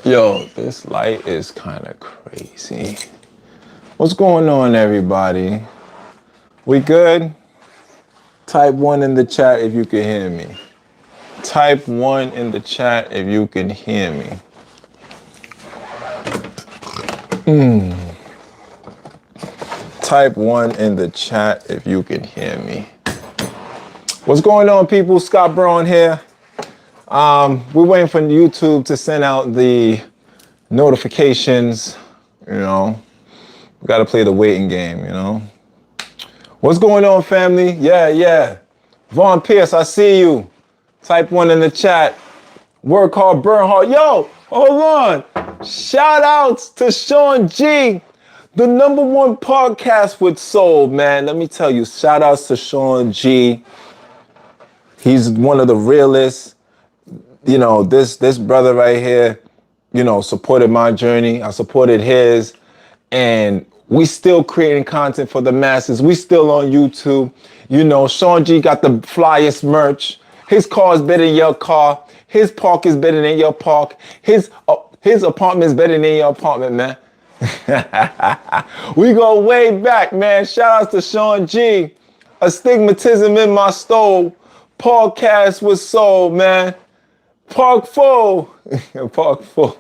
Yo, this light is kind of crazy. What's going on, everybody? We good? Type 1 in the chat if you can hear me. Type 1 in the chat if you can hear me. Type 1 in the chat if you can hear me. What's going on, people? Scott Braun here. We're waiting for YouTube to send out the notifications. You know, we got to play the waiting game, you know. What's going on, family? Yeah. Vaughn Pierce, I see you. Type 1 in the chat. Work hard, burn hard. Yo, hold on. Shout outs to Sean G, the #1 podcast with soul, man. Let me tell you, shout outs to Sean G. He's one of the realest. You know, this brother right here, you know, supported my journey. I supported his. And we still creating content for the masses. We still on YouTube. You know, Sean G got the flyest merch. His car is better than your car. His park is better than your park. His apartment is better than your apartment, man. We go way back, man. Shout out to Sean G. Astigmatism in my stove. Podcast with soul, man. Park full. Park full.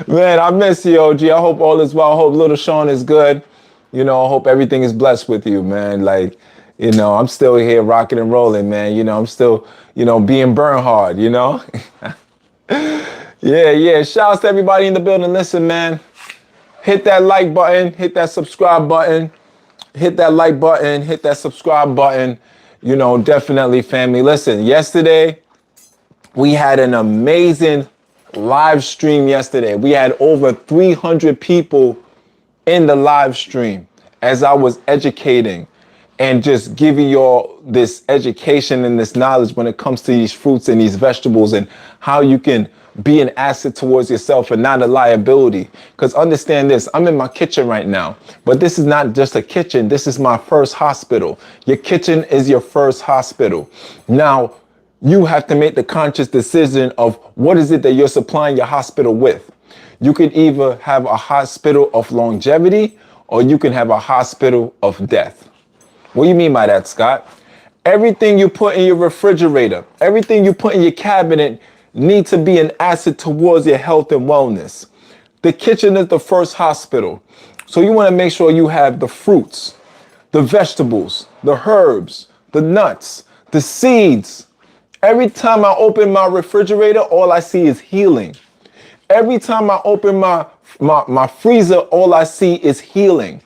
Man, I miss you, OG. I hope all is well. I hope little Sean is good. You know, I hope everything is blessed with you, man. Like, you know, I'm still here rocking and rolling, man. You know, I'm still, you know, being burn hard, you know? Yeah. Shouts to everybody in the building. Listen, man, hit that like button, hit that subscribe button, hit that like button, hit that subscribe button. You know, definitely, family. Listen, yesterday, we had an amazing live stream yesterday. We had over 300 people in the live stream as I was educating and just giving you all this education and this knowledge when it comes to these fruits and these vegetables and how you can be an asset towards yourself and not a liability. Because understand this, I'm in my kitchen right now, but this is not just a kitchen. This is my first hospital. Your kitchen is your first hospital. Now, you have to make the conscious decision of what is it that you're supplying your hospital with. You could either have a hospital of longevity or you can have a hospital of death. What do you mean by that, Scott? Everything you put in your refrigerator, everything you put in your cabinet needs to be an asset towards your health and wellness. The kitchen is the first hospital. So you want to make sure you have the fruits, the vegetables, the herbs, the nuts, the seeds. Every time I open my refrigerator, all I see is healing. Every time I open my freezer, all I see is healing.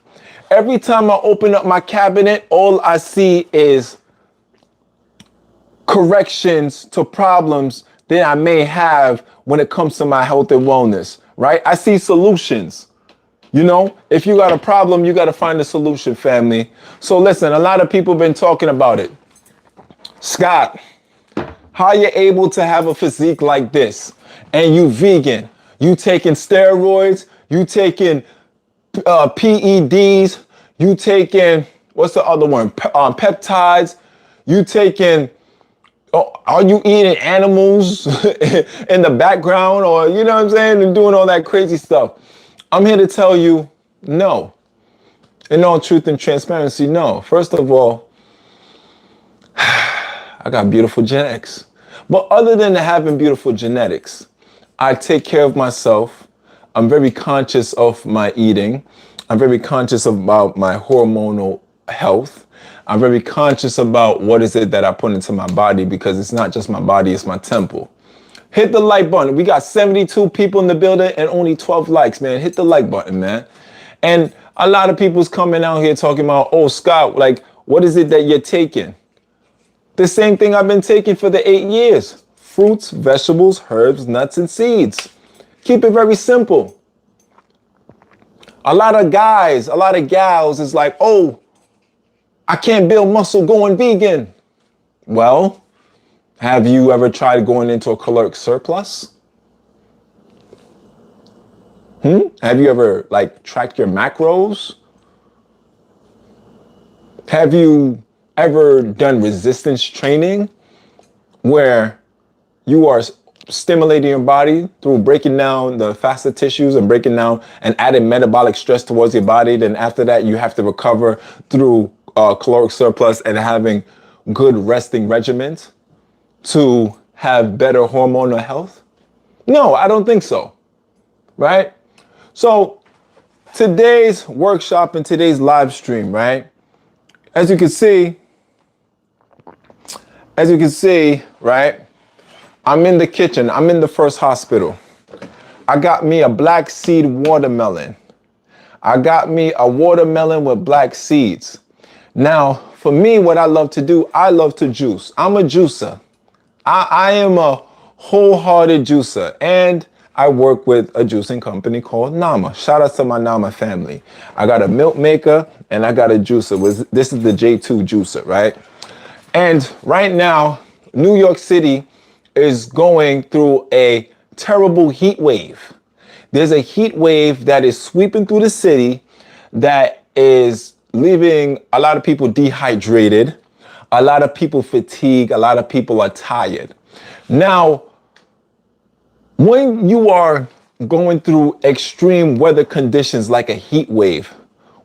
Every time I open up my cabinet, all I see is corrections to problems that I may have when it comes to my health and wellness, right? I see solutions. You know, if you got a problem, you got to find a solution, family. So listen, a lot of people have been talking about it. Scott, how you able to have a physique like this and you vegan, you taking steroids, you taking PEDs, you taking, what's the other one? Peptides, you taking, are you eating animals in the background or, you know what I'm saying, and doing all that crazy stuff? I'm here to tell you, no. In all truth and transparency, no. First of all, I got beautiful genetics. But other than having beautiful genetics, I take care of myself. I'm very conscious of my eating. I'm very conscious about my hormonal health. I'm very conscious about what is it that I put into my body because it's not just my body, it's my temple. Hit the like button. We got 72 people in the building and only 12 likes, man. Hit the like button, man. And a lot of people's coming out here talking about, oh, Scott, like, what is it that you're taking? The same thing I've been taking for the 8 years. Fruits, vegetables, herbs, nuts, and seeds. Keep it very simple. A lot of guys, a lot of gals is like, oh, I can't build muscle going vegan. Well, have you ever tried going into a caloric surplus? Have you ever tracked your macros? Have you ever done resistance training where you are stimulating your body through breaking down the faster tissues and breaking down and adding metabolic stress towards your body. Then after that, you have to recover through caloric surplus and having good resting regimens to have better hormonal health? No, I don't think so, right? So today's workshop and today's live stream, right? As you can see, right? I'm in the kitchen. I'm in the first hospital. I got me a black seed watermelon. I got me a watermelon with black seeds. Now, for me, what I love to do, I love to juice. I'm a juicer. I am a wholehearted juicer, and I work with a juicing company called Nama. Shout out to my Nama family. I got a milk maker and I got a juicer. This is the J2 juicer, right? And right now, New York City is going through a terrible heat wave. There's a heat wave that is sweeping through the city that is leaving a lot of people dehydrated, a lot of people fatigued, a lot of people are tired. Now, when you are going through extreme weather conditions like a heat wave,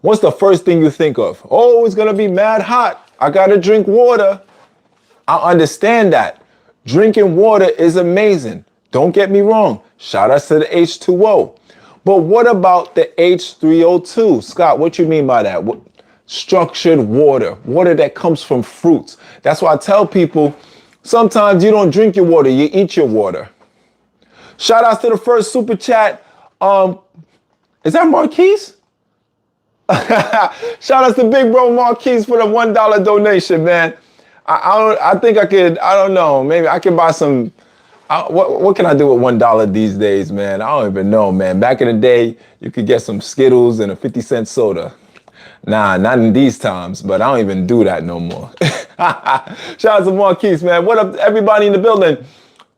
what's the first thing you think of? Oh, it's gonna be mad hot. I gotta drink water. I understand that. Drinking water is amazing. Don't get me wrong. Shout out to the H2O. But what about the H3O2? Scott, what you mean by that? Structured water, water that comes from fruits. That's why I tell people, sometimes you don't drink your water, you eat your water. Shout out to the first super chat. Is that Marquise? Shout out to Big Bro Marquise for the $1 donation, man. I think I could, I don't know, maybe I can buy some, what can I do with $1 these days, man? I don't even know, man. Back in the day, you could get some Skittles and a 50-cent soda. Nah, not in these times, but I don't even do that no more. Shout out to Marquise, man. What up, everybody in the building?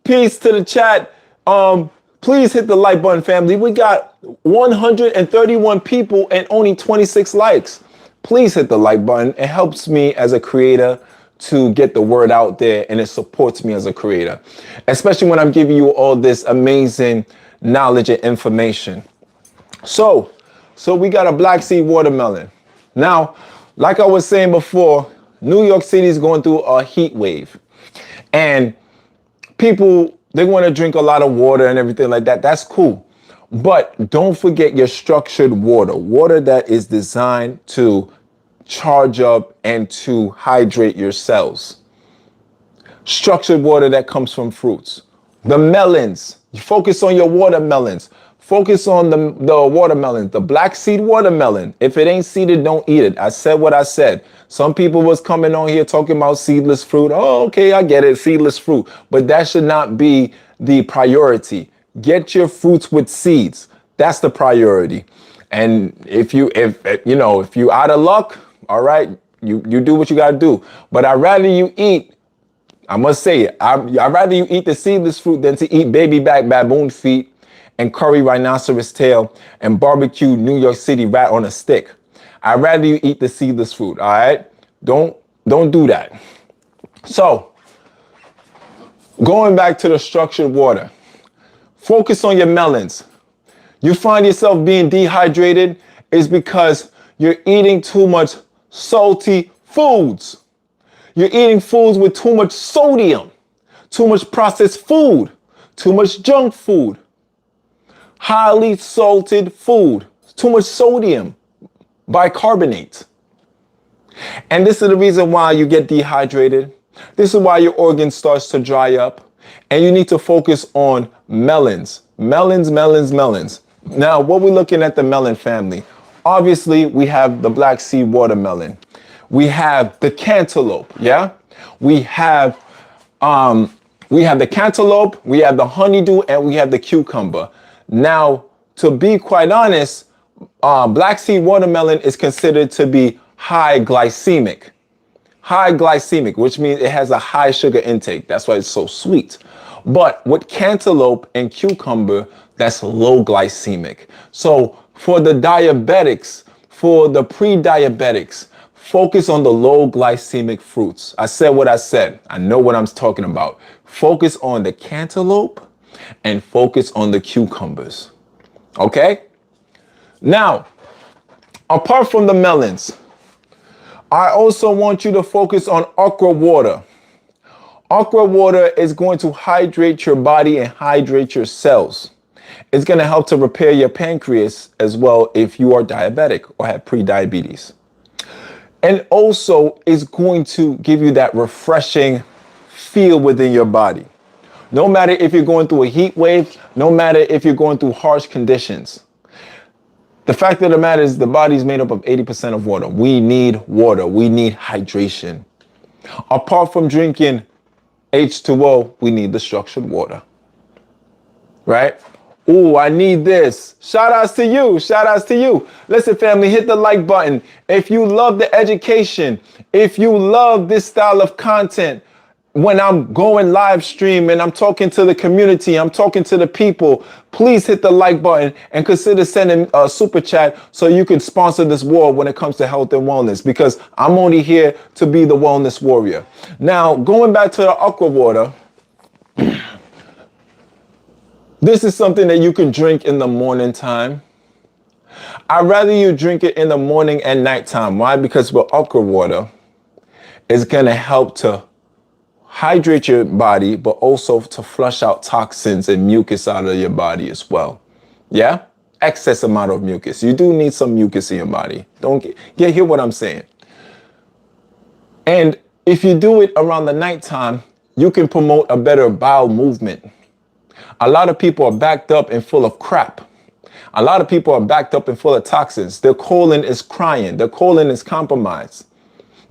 Peace to the chat. Please hit the like button, family. We got 131 people and only 26 likes. Please hit the like button. It helps me as a creator to get the word out there, and it supports me as a creator, especially when I'm giving you all this amazing knowledge and information. So we got a black seed watermelon. Now, like I was saying before, New York City is going through a heat wave, and people, they want to drink a lot of water and everything like that. That's cool. But don't forget your structured water, water that is designed to charge up and to hydrate your cells. Structured water that comes from fruits. The melons, you focus on your watermelons. Focus on the watermelon, the black seed watermelon. If it ain't seeded, don't eat it. I said what I said. Some people was coming on here talking about seedless fruit. Oh, okay, I get it, seedless fruit. But that should not be the priority. Get your fruits with seeds. That's the priority. And if you out of luck, all right, you do what you gotta do. But I'd rather you eat, I must say it, I'd rather you eat the seedless fruit than to eat baby back baboon feet and curry rhinoceros tail and barbecue New York City rat on a stick. I'd rather you eat the seedless fruit, all right? Don't do that. So, going back to the structured water, focus on your melons. You find yourself being dehydrated is because you're eating too much salty foods. You're eating foods with too much sodium, too much processed food, too much junk food, highly salted food, too much sodium, bicarbonate. And this is the reason why you get dehydrated. This is why your organ starts to dry up. And you need to focus on melons. Melons. Now, what we're looking at the melon family. Obviously, we have the black seed watermelon. We have the cantaloupe, yeah? We have the cantaloupe, we have the honeydew, and we have the cucumber. Now, to be quite honest, black seed watermelon is considered to be high glycemic. High glycemic, which means it has a high sugar intake. That's why it's so sweet. But with cantaloupe and cucumber, that's low glycemic. So for the diabetics, for the pre-diabetics, focus on the low glycemic fruits. I said what I said. I know what I'm talking about. Focus on the cantaloupe and focus on the cucumbers. Okay? Now, apart from the melons, I also want you to focus on aqua water. Aqua water is going to hydrate your body and hydrate your cells. It's going to help to repair your pancreas as well if you are diabetic or have pre-diabetes. And also is going to give you that refreshing feel within your body. No matter if you're going through a heat wave, no matter if you're going through harsh conditions. The fact of the matter is the body is made up of 80% of water. We need water. We need hydration. Apart from drinking H2O, we need the structured water. Right? Ooh, I need this. Shout outs to you. Shout outs to you. Listen, family, hit the like button. If you love the education, if you love this style of content, when I'm going live stream and I'm talking to the community, I'm talking to the people, please hit the like button and consider sending a super chat so you can sponsor this war when it comes to health and wellness, because I'm only here to be the wellness warrior. Now, going back to the aqua water, this is something that you can drink in the morning time. I'd rather you drink it in the morning and nighttime. Why? Because with aqua water, it's going to help to hydrate your body, but also to flush out toxins and mucus out of your body as well. Yeah? Excess amount of mucus. You do need some mucus in your body. Don't hear what I'm saying. And if you do it around the nighttime, you can promote a better bowel movement. A lot of people are backed up and full of crap. A lot of people are backed up and full of toxins. Their colon is crying. Their colon is compromised,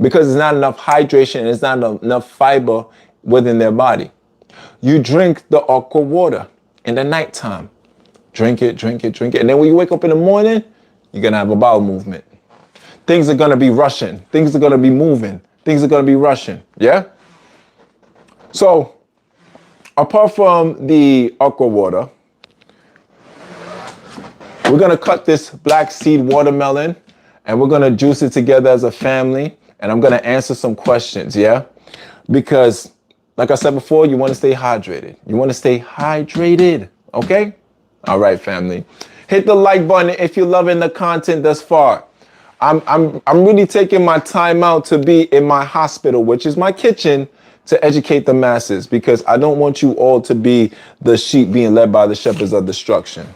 because there's not enough hydration and there's not enough fiber within their body. You drink the aqua water in the nighttime. Drink it, drink it, drink it. And then when you wake up in the morning, you're going to have a bowel movement. Things are going to be rushing. Things are going to be moving. Things are going to be rushing. Yeah? So, apart from the aqua water, we're going to cut this black seed watermelon and we're going to juice it together as a family. And I'm going to answer some questions, yeah? Because, like I said before, you want to stay hydrated. You want to stay hydrated, okay? All right, family. Hit the like button if you're loving the content thus far. I'm really taking my time out to be in my hospital, which is my kitchen, to educate the masses, because I don't want you all to be the sheep being led by the shepherds of destruction.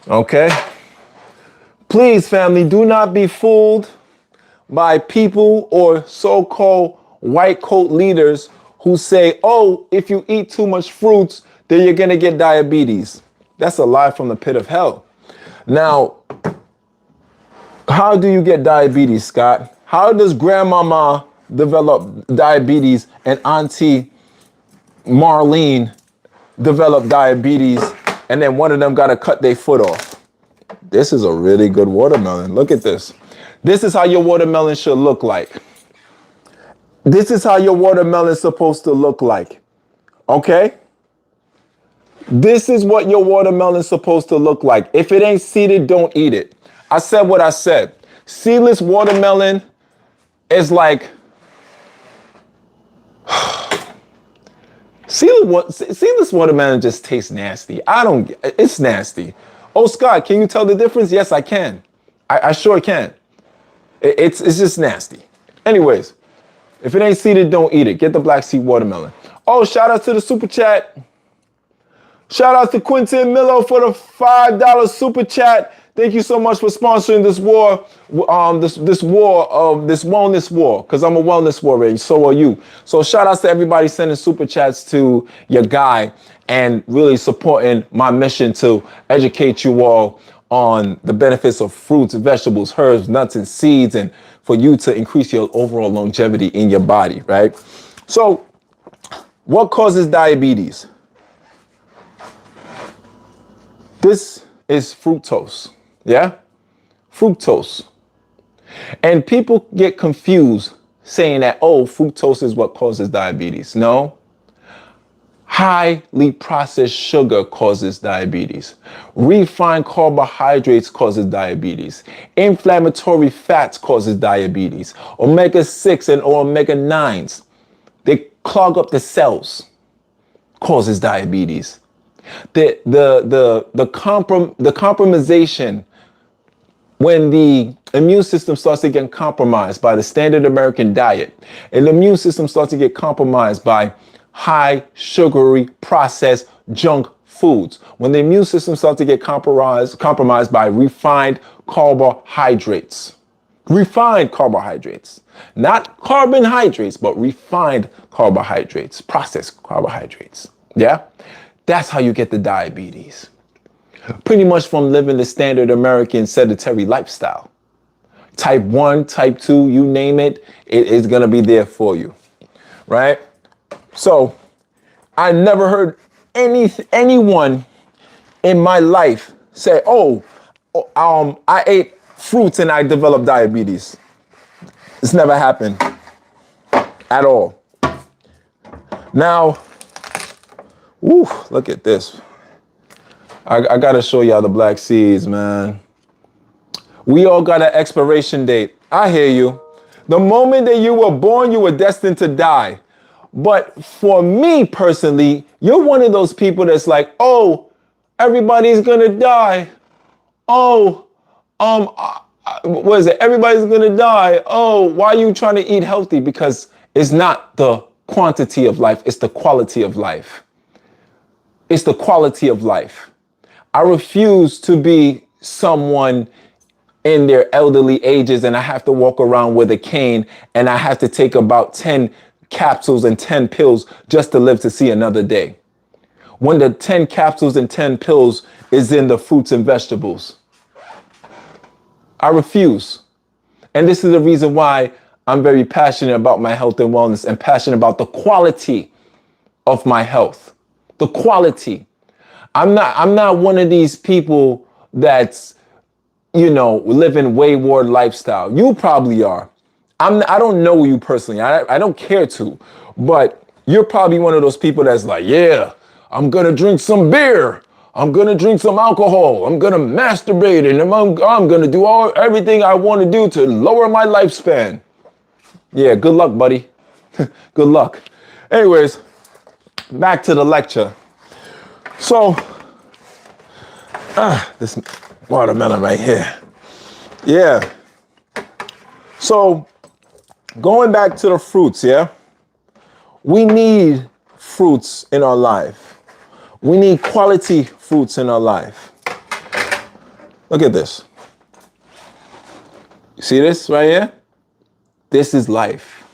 Okay? Please, family, do not be fooled by people or so-called white coat leaders who say, oh, if you eat too much fruits, then you're going to get diabetes. That's a lie from the pit of hell. Now, how do you get diabetes, Scott? How does grandmama develop diabetes and Auntie Marlene develop diabetes, and then one of them got to cut their foot off? This is a really good watermelon. Look at this. This is how your watermelon should look like. This is how your watermelon is supposed to look like. Okay? This is what your watermelon is supposed to look like. If it ain't seeded, don't eat it. I said what I said. Seedless watermelon is like... Seedless watermelon just tastes nasty. It's nasty. Oh, Scott, can you tell the difference? Yes, I can. I sure can. It's just nasty. Anyways, if it ain't seeded, don't eat it. Get the black seed watermelon. Oh, shout out to the super chat. Shout out to Quentin Milo for the $5 super chat. Thank you so much for sponsoring this war, this wellness war, because I'm a wellness warrior, and so are you. So shout outs to everybody sending super chats to your guy and really supporting my mission to educate you all on the benefits of fruits, vegetables, herbs, nuts, and seeds, and for you to increase your overall longevity in your body, right? So what causes diabetes? This is fructose. Yeah? Fructose. And people get confused saying that, oh, fructose is what causes diabetes. No. Highly processed sugar causes diabetes. Refined carbohydrates causes diabetes. Inflammatory fats causes diabetes. Omega-6 and omega-9s, they clog up the cells, causes diabetes. The compromisation, when the immune system starts to get compromised by the standard American diet, and the immune system starts to get compromised by high sugary processed junk foods, when the immune system starts to get compromised by refined carbohydrates, not carbohydrates, but refined carbohydrates, processed carbohydrates. Yeah, that's how you get the diabetes. Pretty much from living the standard American sedentary lifestyle. Type 1, type 2, you name it, it is going to be there for you, right? So I never heard anyone in my life say, I ate fruits and I developed diabetes. It's never happened at all. Now, look at this. I gotta show y'all the black seeds, man. We all got an expiration date. I hear you. The moment that you were born, you were destined to die. But for me personally, you're one of those people that's like, oh, everybody's gonna die. Oh, what is it? Everybody's gonna die. Oh, why are you trying to eat healthy? Because it's not the quantity of life, it's the quality of life. It's the quality of life. I refuse to be someone in their elderly ages and I have to walk around with a cane and I have to take about 10 capsules and 10 pills just to live to see another day. When the 10 capsules and 10 pills is in the fruits and vegetables. I refuse. And this is the reason why I'm very passionate about my health and wellness and passionate about the quality of my health. The quality. I'm not one of these people that's, living wayward lifestyle. You probably are. I don't know you personally. I don't care to, but you're probably one of those people that's like, yeah, I'm going to drink some beer. I'm going to drink some alcohol. I'm going to masturbate and I'm going to do everything I want to do to lower my lifespan. Yeah, good luck, buddy. Good luck. Anyways, back to the lecture. So, this watermelon right here. Yeah. So, going back to the fruits, yeah? We need fruits in our life. We need quality fruits in our life. Look at this. You see this right here? This is life.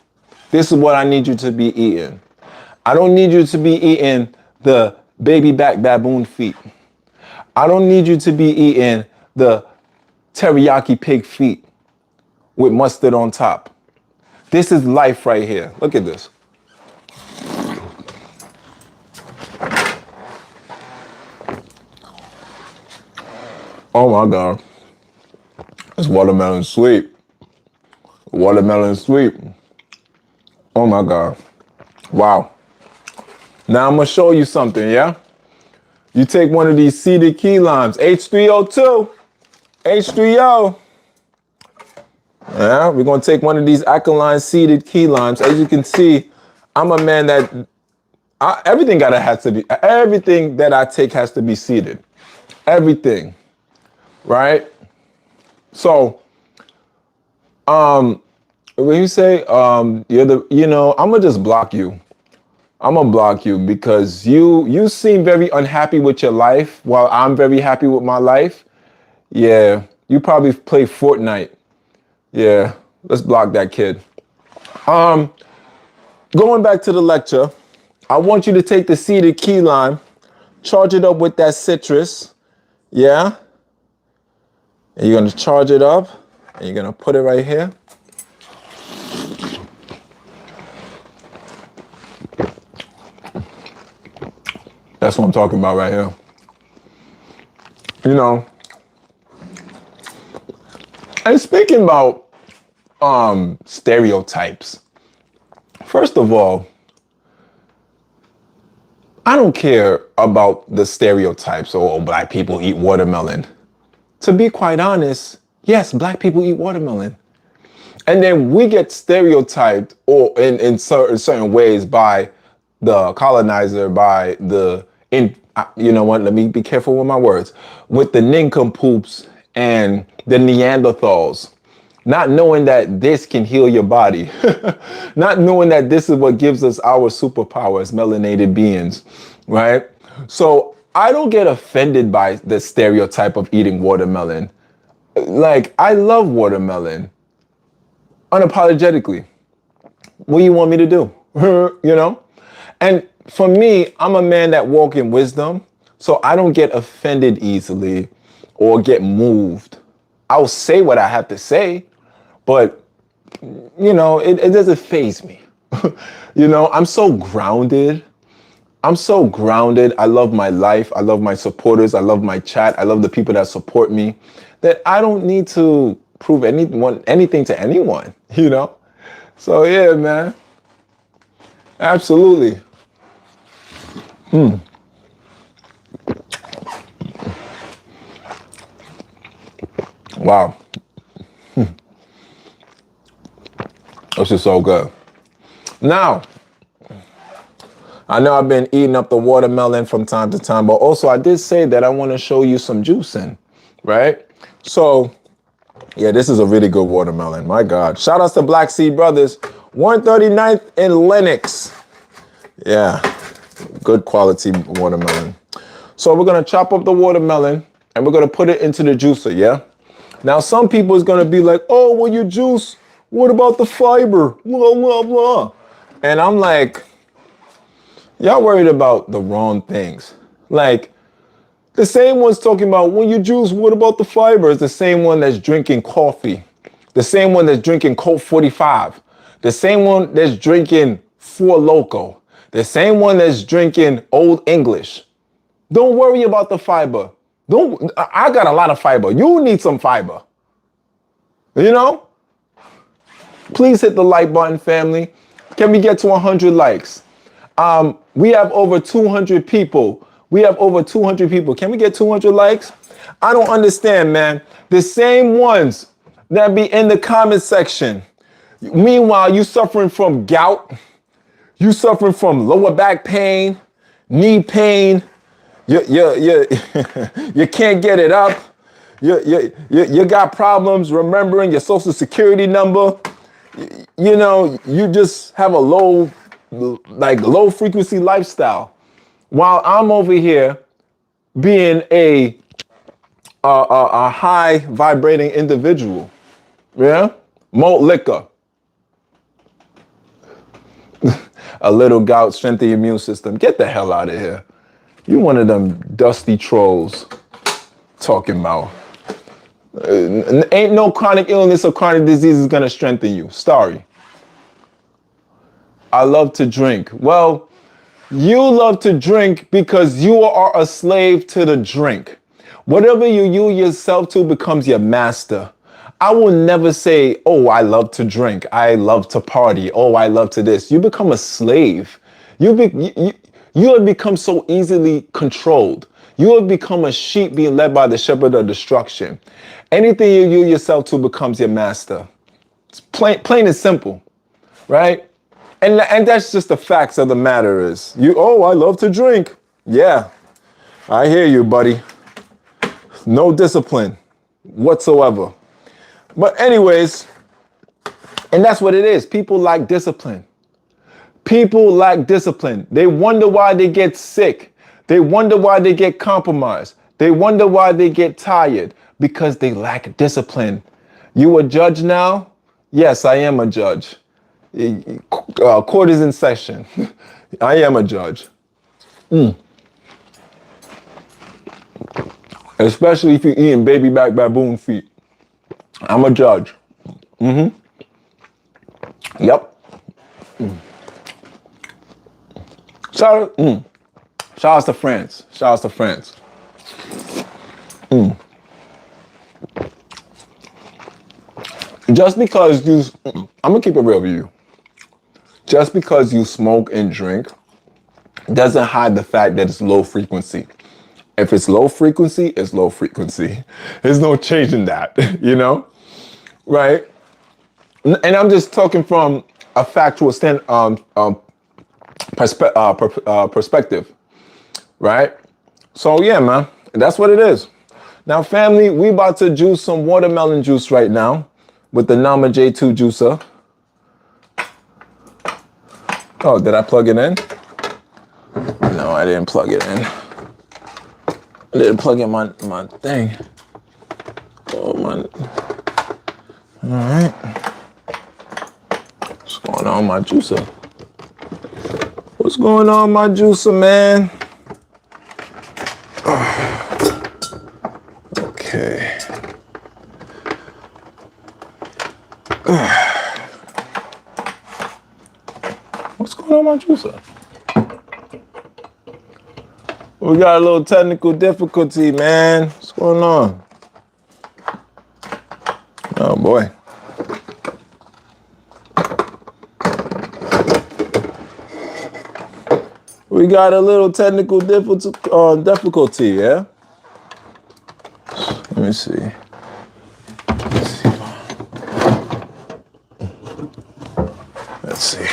This is what I need you to be eating. I don't need you to be eating the baby back baboon feet. I don't need you to be eating the teriyaki pig feet with mustard on top. This is life right here. Look at this. Oh my God. This watermelon sweet. Watermelon sweet. Oh my God. Wow. Now I'm gonna show you something, yeah? You take one of these seeded key limes, H3O2, H3O. Yeah, we're gonna take one of these alkaline seeded key limes. As you can see, I'm a man that everything that I take has to be seeded. Everything, right? So, when you say I'm gonna just block you. I'm gonna block you because you seem very unhappy with your life while I'm very happy with my life. Yeah, you probably play Fortnite. Yeah, let's block that kid. Going back to the lecture, I want you to take the seeded key lime, charge it up with that citrus. Yeah. And you're gonna charge it up and you're gonna put it right here. That's what I'm talking about right here. And speaking about stereotypes, first of all, I don't care about the stereotypes, black people eat watermelon. To be quite honest, yes, black people eat watermelon. And then we get stereotyped or in certain ways by the colonizer, by You know what? Let me be careful with my words. With the nincompoops and the Neanderthals, not knowing that this can heal your body, not knowing that this is what gives us our superpower as melanated beings, right? So I don't get offended by the stereotype of eating watermelon. Like, I love watermelon unapologetically. What do you want me to do? You know? And for me, I'm a man that walk in wisdom, so I don't get offended easily or get moved. I'll say what I have to say, but you know, it doesn't faze me. You know, I'm so grounded. I'm so grounded. I love my life. I love my supporters. I love my chat. I love the people that support me, that I don't need to prove anything to anyone, you know? So yeah, man. Absolutely. Wow. This is so good. Now, I know I've been eating up the watermelon from time to time, but also I did say that I want to show you some juicing, right? So, yeah, this is a really good watermelon. My God. Shout outs to Black Sea Brothers, 139th in Lenox. Yeah, good quality watermelon. So we're going to chop up the watermelon and we're going to put it into the juicer, yeah? Now, some people is going to be like, oh, when you juice, what about the fiber? Blah, blah, blah. And I'm like, y'all worried about the wrong things. Like, the same one's talking about when you juice, what about the fiber? It's the same one that's drinking coffee. The same one that's drinking Colt 45. The same one that's drinking Four Loko. The same one that's drinking Old English. Don't worry about the fiber. I got a lot of fiber. You need some fiber. You know? Please hit the like button, family. Can we get to 100 likes? We have over 200 people. We have over 200 people. Can we get 200 likes? I don't understand, man. The same ones that be in the comment section. Meanwhile, you suffering from gout. You suffering from lower back pain, knee pain. You you can't get it up. You got problems remembering your social security number. You know, you just have a low frequency lifestyle. While I'm over here being a high vibrating individual. Yeah? Malt liquor. A little gout, strengthen your immune system. Get the hell out of here. You one of them dusty trolls talking about. Ain't no chronic illness or chronic disease is gonna strengthen you. Sorry. I love to drink. Well, you love to drink because you are a slave to the drink. Whatever you yourself to becomes your master. I will never say, oh, I love to drink. I love to party. Oh, I love to this. You become a slave. You have become so easily controlled. You have become a sheep being led by the shepherd of destruction. Anything you yourself to becomes your master. It's plain and simple, right? And that's just the facts of the matter is. I love to drink. Yeah, I hear you, buddy. No discipline whatsoever. But anyways, and that's what it is. People lack discipline. People lack discipline. They wonder why they get sick. They wonder why they get compromised. They wonder why they get tired, because they lack discipline. You a judge now? Yes, I am a judge. Court is in session. I am a judge. Especially if you're eating baby back baboon feet. I'm a judge. Yep. Shout outs to France. Shout outs to France. Just because I'm gonna keep it real with you. Just because you smoke and drink doesn't hide the fact that it's low frequency. If it's low frequency, it's low frequency. There's no changing that, you know? Right? And I'm just talking from a factual perspective, right? So yeah, man, that's what it is. Now, family, we about to juice some watermelon juice right now with the Nama J2 juicer. Oh, did I plug it in? No, I didn't plug it in. I didn't plug in my thing. Oh, my. All right. What's going on, my juicer? What's going on, my juicer, man? Okay. What's going on, my juicer? We got a little technical difficulty, man. What's going on? Oh, boy. We got a little technical difficulty, yeah? Let me see. Let's see.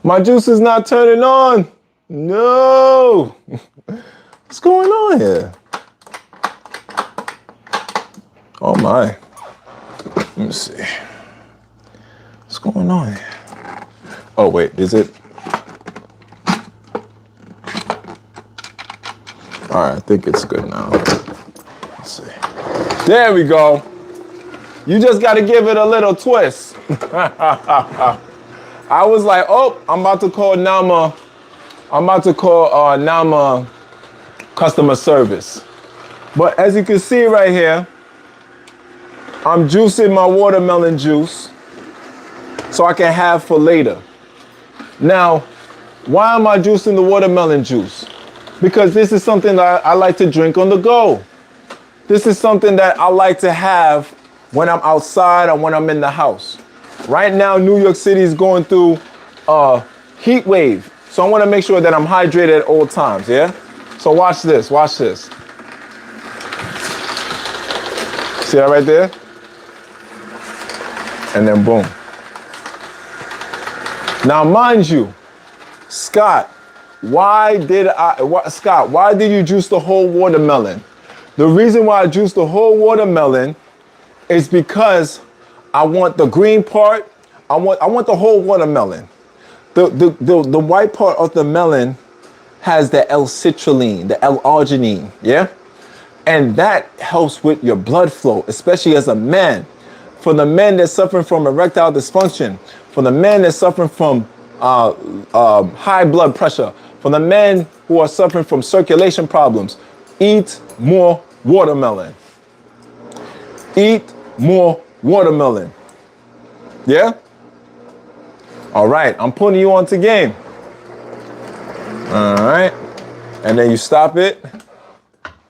My juice is not turning on. No. What's going on here? Oh my. Let me see. What's going on here? Oh wait, is it? All right, I think it's good now. Let's see. There we go. You just got to give it a little twist. I was like, oh, I'm about to call Nama. I'm about to call Nama customer service. But as you can see right here, I'm juicing my watermelon juice so I can have for later. Now, why am I juicing the watermelon juice? Because this is something that I like to drink on the go. This is something that I like to have when I'm outside or when I'm in the house. Right now, New York City is going through a heat wave. So I want to make sure that I'm hydrated at all times, yeah? So watch this, watch this. See that right there? And then boom. Now, mind you, Scott, why did you juice the whole watermelon? The reason why I juiced the whole watermelon is because I want the green part. I want the whole watermelon. The white part of the melon has the L-citrulline, the L-arginine, yeah? And that helps with your blood flow, especially as a man. For the men that's suffering from erectile dysfunction, for the men that's suffering from high blood pressure, for the men who are suffering from circulation problems, eat more watermelon. Eat more watermelon. Yeah? All right, I'm putting you onto game. All right. And then you stop it.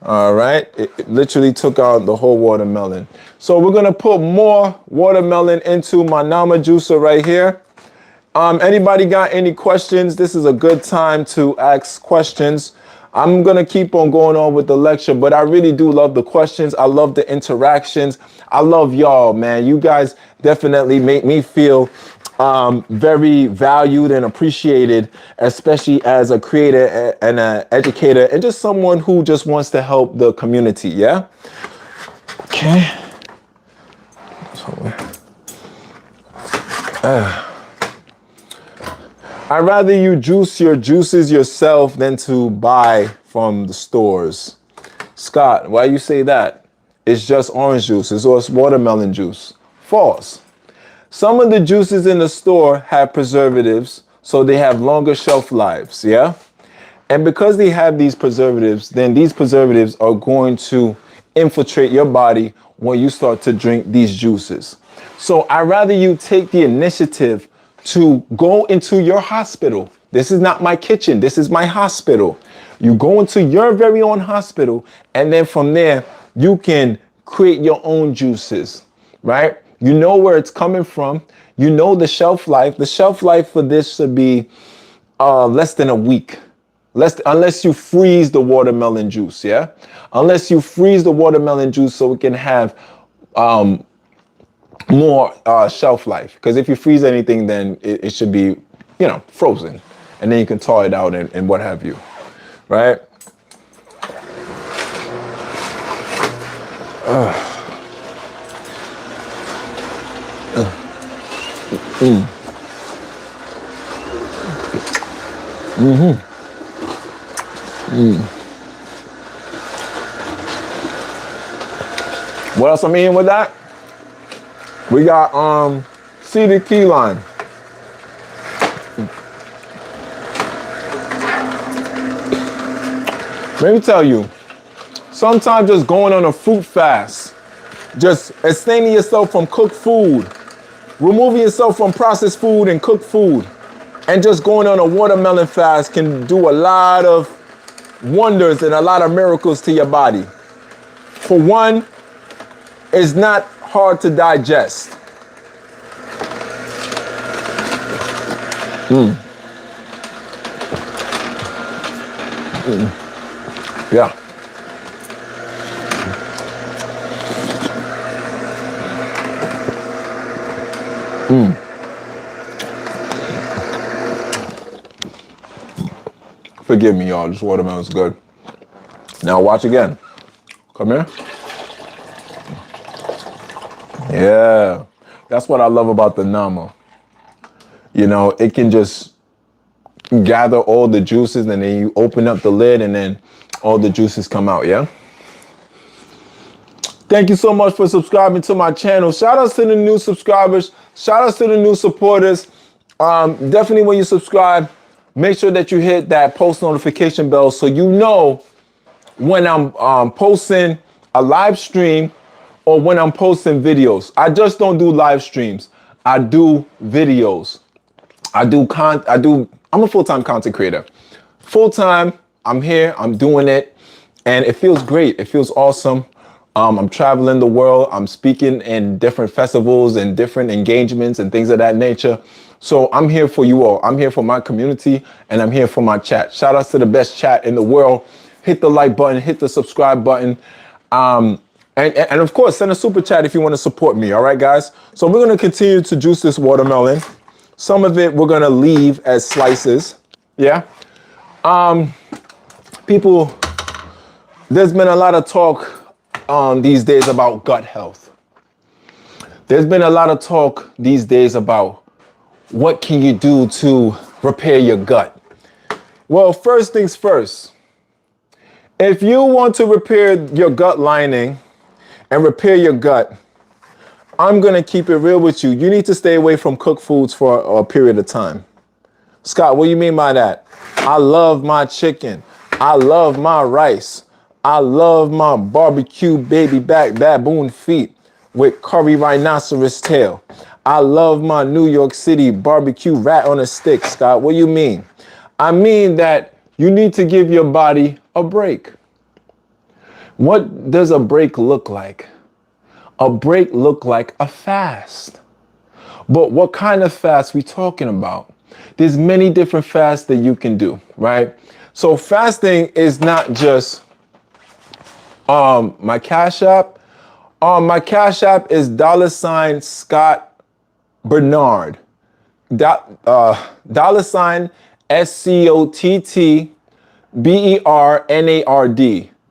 All right. It literally took out the whole watermelon. So we're going to put more watermelon into my Nama juicer right here. Anybody got any questions? This is a good time to ask questions. I'm going to keep on going on with the lecture, but I really do love the questions. I love the interactions. I love y'all, man. You guys definitely make me feel very valued and appreciated, especially as a creator and an educator and just someone who just wants to help the community. Yeah. Okay. I'd rather you juice your juices yourself than to buy from the stores. Scott, why you say that? It's just orange juice. It's just watermelon juice. False. Some of the juices in the store have preservatives, so they have longer shelf lives, yeah? And because they have these preservatives, then these preservatives are going to infiltrate your body when you start to drink these juices. So I'd rather you take the initiative to go into your hospital. This is not my kitchen. This is my hospital. You go into your very own hospital, and then from there, you can create your own juices, right? You know where it's coming from. You know the shelf life. The shelf life for this should be less than a week. Unless you freeze the watermelon juice, yeah? Unless you freeze the watermelon juice so it can have more shelf life. Because if you freeze anything, then it should be, frozen. and then you can thaw it out and what have you, right? What else I'm eating with that? We got seeded key lime. Let me tell you, sometimes just going on a fruit fast, just abstaining yourself from cooked food, removing yourself from processed food and cooked food, and just going on a watermelon fast can do a lot of wonders and a lot of miracles to your body. For one, it's not hard to digest. Yeah. Forgive me, y'all. This watermelon's good. Now watch again. Come here. Yeah. That's what I love about the Nama. You know, it can just gather all the juices, and then you open up the lid and then all the juices come out, yeah? Thank you so much for subscribing to my channel. Shout outs to the new subscribers. Shout outs to the new supporters. Definitely when you subscribe, make sure that you hit that post notification bell so you know when I'm posting a live stream or when I'm posting videos. I just don't do live streams. I do videos. I'm a full-time content creator. Full-time, I'm here, I'm doing it, and it feels great. It feels awesome. I'm traveling the world. I'm speaking in different festivals and different engagements and things of that nature. So I'm here for you all. I'm here for my community, and I'm here for my chat. Shout outs to the best chat in the world. Hit the like button, hit the subscribe button. And of course, send a super chat if you want to support me. All right, guys. So we're going to continue to juice this watermelon. Some of it we're going to leave as slices. Yeah. People, there's been a lot of talk these days about gut health. There's been a lot of talk these days about what can you do to repair your gut. Well, first things first, if you want to repair your gut lining and repair your gut, I'm going to keep it real with you. You need to stay away from cooked foods for a period of time. Scott, what do you mean by that? I love my chicken. I love my rice. I love my barbecue baby back baboon feet with curry rhinoceros tail. I love my New York City barbecue rat on a stick, Scott. What do you mean? I mean that you need to give your body a break. What does a break look like? A break look like a fast. But what kind of fast we talking about? There's many different fasts that you can do, right? So fasting is not just my Cash App. My Cash App is $ Scott Bernard. $ SCOTTBERNARD.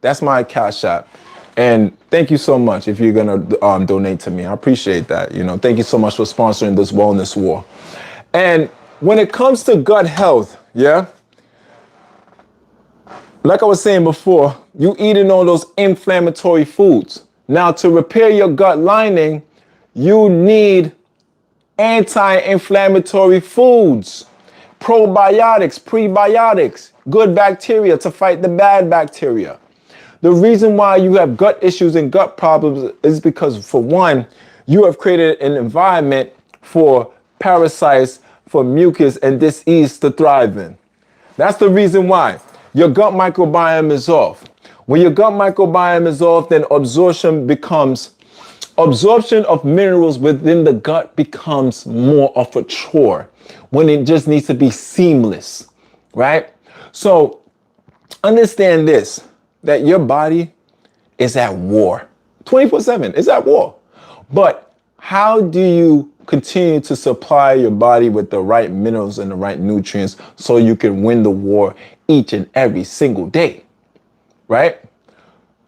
That's my Cash App. And thank you so much if you're gonna donate to me. I appreciate that. You know, thank you so much for sponsoring this wellness war. And when it comes to gut health, yeah, like I was saying before, you eating all those inflammatory foods. Now, to repair your gut lining, you need anti-inflammatory foods, probiotics, prebiotics, good bacteria to fight the bad bacteria. The reason why you have gut issues and gut problems is because, for one, you have created an environment for parasites, for mucus and disease to thrive in. That's the reason why your gut microbiome is off. When your gut microbiome is off, then absorption of minerals within the gut becomes more of a chore when it just needs to be seamless, right? So understand this, that your body is at war. 24/7, it's at war. But How do you continue to supply your body with the right minerals and the right nutrients so you can win the war each and every single day, right?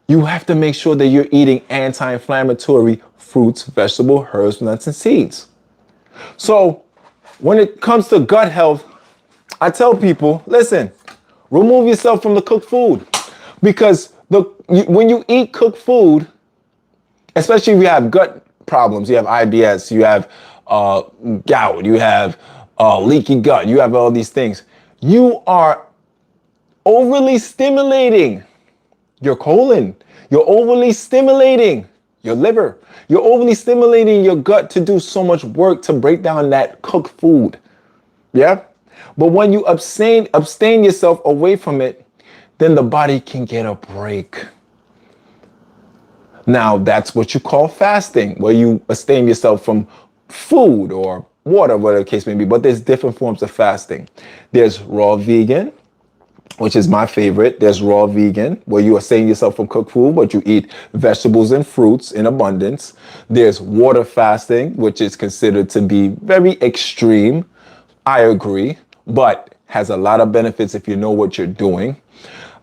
You have to make sure that you're eating anti-inflammatory fruits, vegetables, herbs, nuts, and seeds. So when it comes to gut health, I tell people, listen, remove yourself from the cooked food, because when you eat cooked food, especially if you have gut problems, you have IBS, you have gout, you have leaky gut, you have all these things, you are overly stimulating your colon, you're overly stimulating your liver, you're overly stimulating your gut to do so much work to break down that cooked food. Yeah? But when you abstain yourself away from it, then the body can get a break. Now, that's what you call fasting, where you abstain yourself from food or water, whatever the case may be. But there's different forms of fasting. There's raw vegan, which is my favorite. There's raw vegan, where you abstain yourself from cooked food, but you eat vegetables and fruits in abundance. There's water fasting, which is considered to be very extreme. I agree, but has a lot of benefits if you know what you're doing.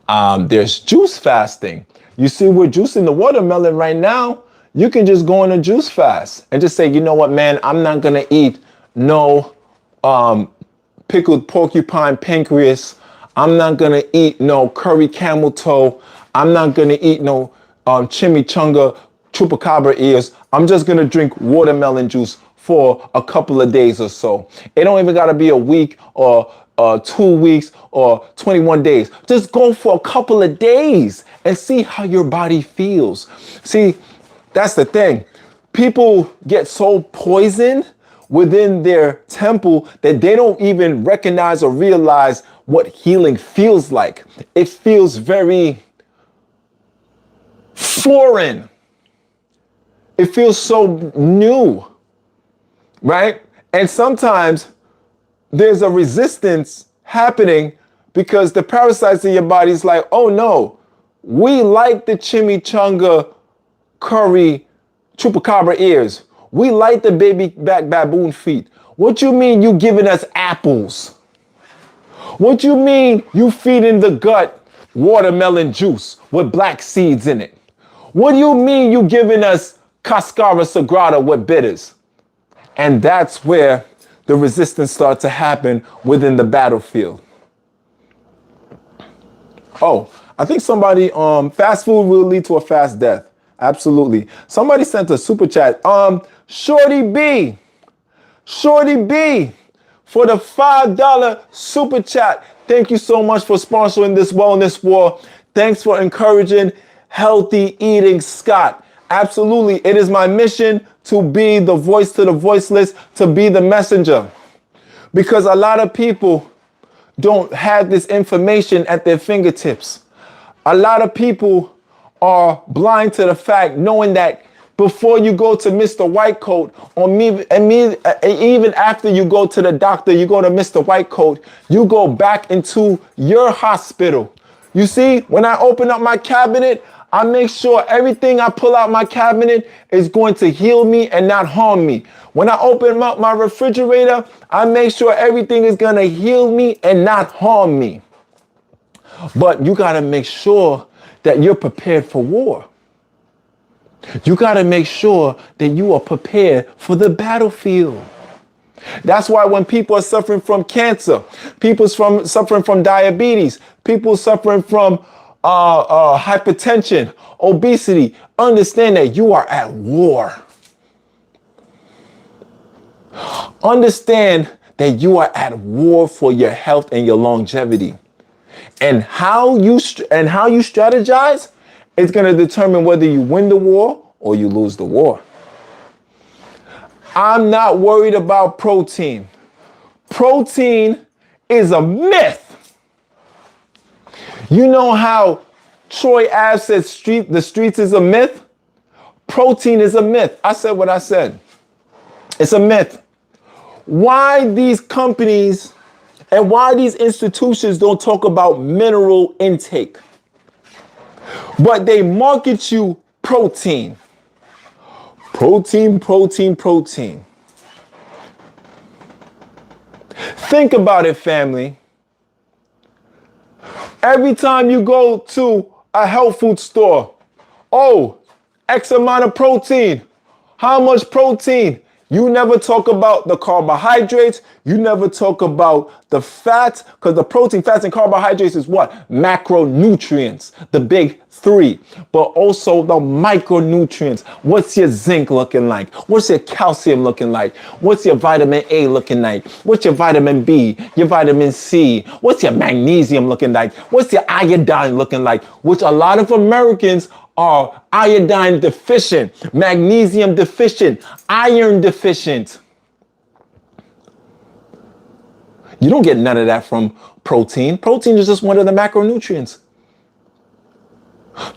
There's juice fasting. You see, we're juicing the watermelon right now. You can just go on a juice fast and just say, you know what, man, I'm not going to eat no pickled porcupine pancreas. I'm not going to eat no curry camel toe. I'm not going to eat no chimichanga chupacabra ears. I'm just going to drink watermelon juice for a couple of days or so. It don't even got to be a week or 2 weeks or 21 days. Just go for a couple of days and see how your body feels. See, that's the thing. People get so poisoned within their temple that they don't even recognize or realize what healing feels like. It feels very foreign. It feels so new, right? And sometimes there's a resistance happening because the parasites in your body is like, oh no, we like the chimichanga curry chupacabra ears. We like the baby back baboon feet. What you mean you giving us apples? What you mean you feeding the gut watermelon juice with black seeds in it? What do you mean you giving us cascara sagrada with bitters? And that's where the resistance starts to happen within the battlefield. Oh, I think somebody, fast food will lead to a fast death. Absolutely. Somebody sent a super chat. Shorty B, for the $5 super chat. Thank you so much for sponsoring this wellness war. Thanks for encouraging healthy eating, Scott. Absolutely. It is my mission to be the voice to the voiceless, to be the messenger. Because a lot of people don't have this information at their fingertips. A lot of people are blind to the fact, knowing that before you go to Mr. Whitecoat, or even after you go to the doctor, you go to Mr. Whitecoat, you go back into your hospital. You see, when I open up my cabinet, I make sure everything I pull out my cabinet is going to heal me and not harm me. When I open up my refrigerator, I make sure everything is going to heal me and not harm me. But you got to make sure that you're prepared for war. You got to make sure that you are prepared for the battlefield. That's why when people are suffering from cancer, suffering from diabetes, people suffering from hypertension, obesity, understand that you are at war. Understand that you are at war for your health and your longevity. And how you strategize is going to determine whether you win the war or you lose the war. I'm not worried about protein. Protein is a myth. You know how Troy Ave said the streets is a myth? Protein is a myth. I said what I said. It's a myth. Why these companies and why these institutions don't talk about mineral intake, but they market you protein. Protein, protein, protein. Think about it, family. Every time you go to a health food store, oh, X amount of protein. How much protein? You never talk about the carbohydrates. You never talk about the fats, because the protein, fats, and carbohydrates is what? Macronutrients, the big three, but also the micronutrients. What's your zinc looking like? What's your calcium looking like? What's your vitamin A looking like? What's your vitamin B, your vitamin C? What's your magnesium looking like? What's your iodine looking like? Which a lot of Americans are iodine deficient, magnesium deficient, iron deficient. You don't get none of that from protein. Protein is just one of the macronutrients.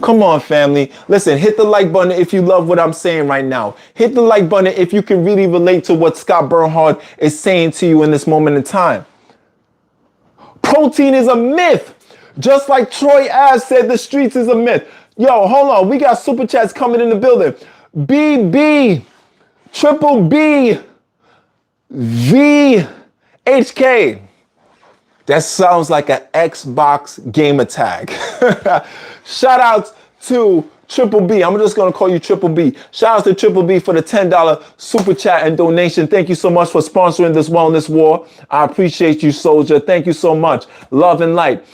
Come on, family. Listen, hit the like button if you love what I'm saying right now. Hit the like button if you can really relate to what Scott Bernhard is saying to you in this moment in time. Protein is a myth. Just like Troy Ave said, the streets is a myth. Yo, hold on. We got super chats coming in the building. BB, Triple B, VHK. That sounds like an Xbox gamer tag. Shout out to Triple B. I'm just going to call you Triple B. Shout out to Triple B for the $10 super chat and donation. Thank you so much for sponsoring this wellness war. I appreciate you, soldier. Thank you so much. Love and light.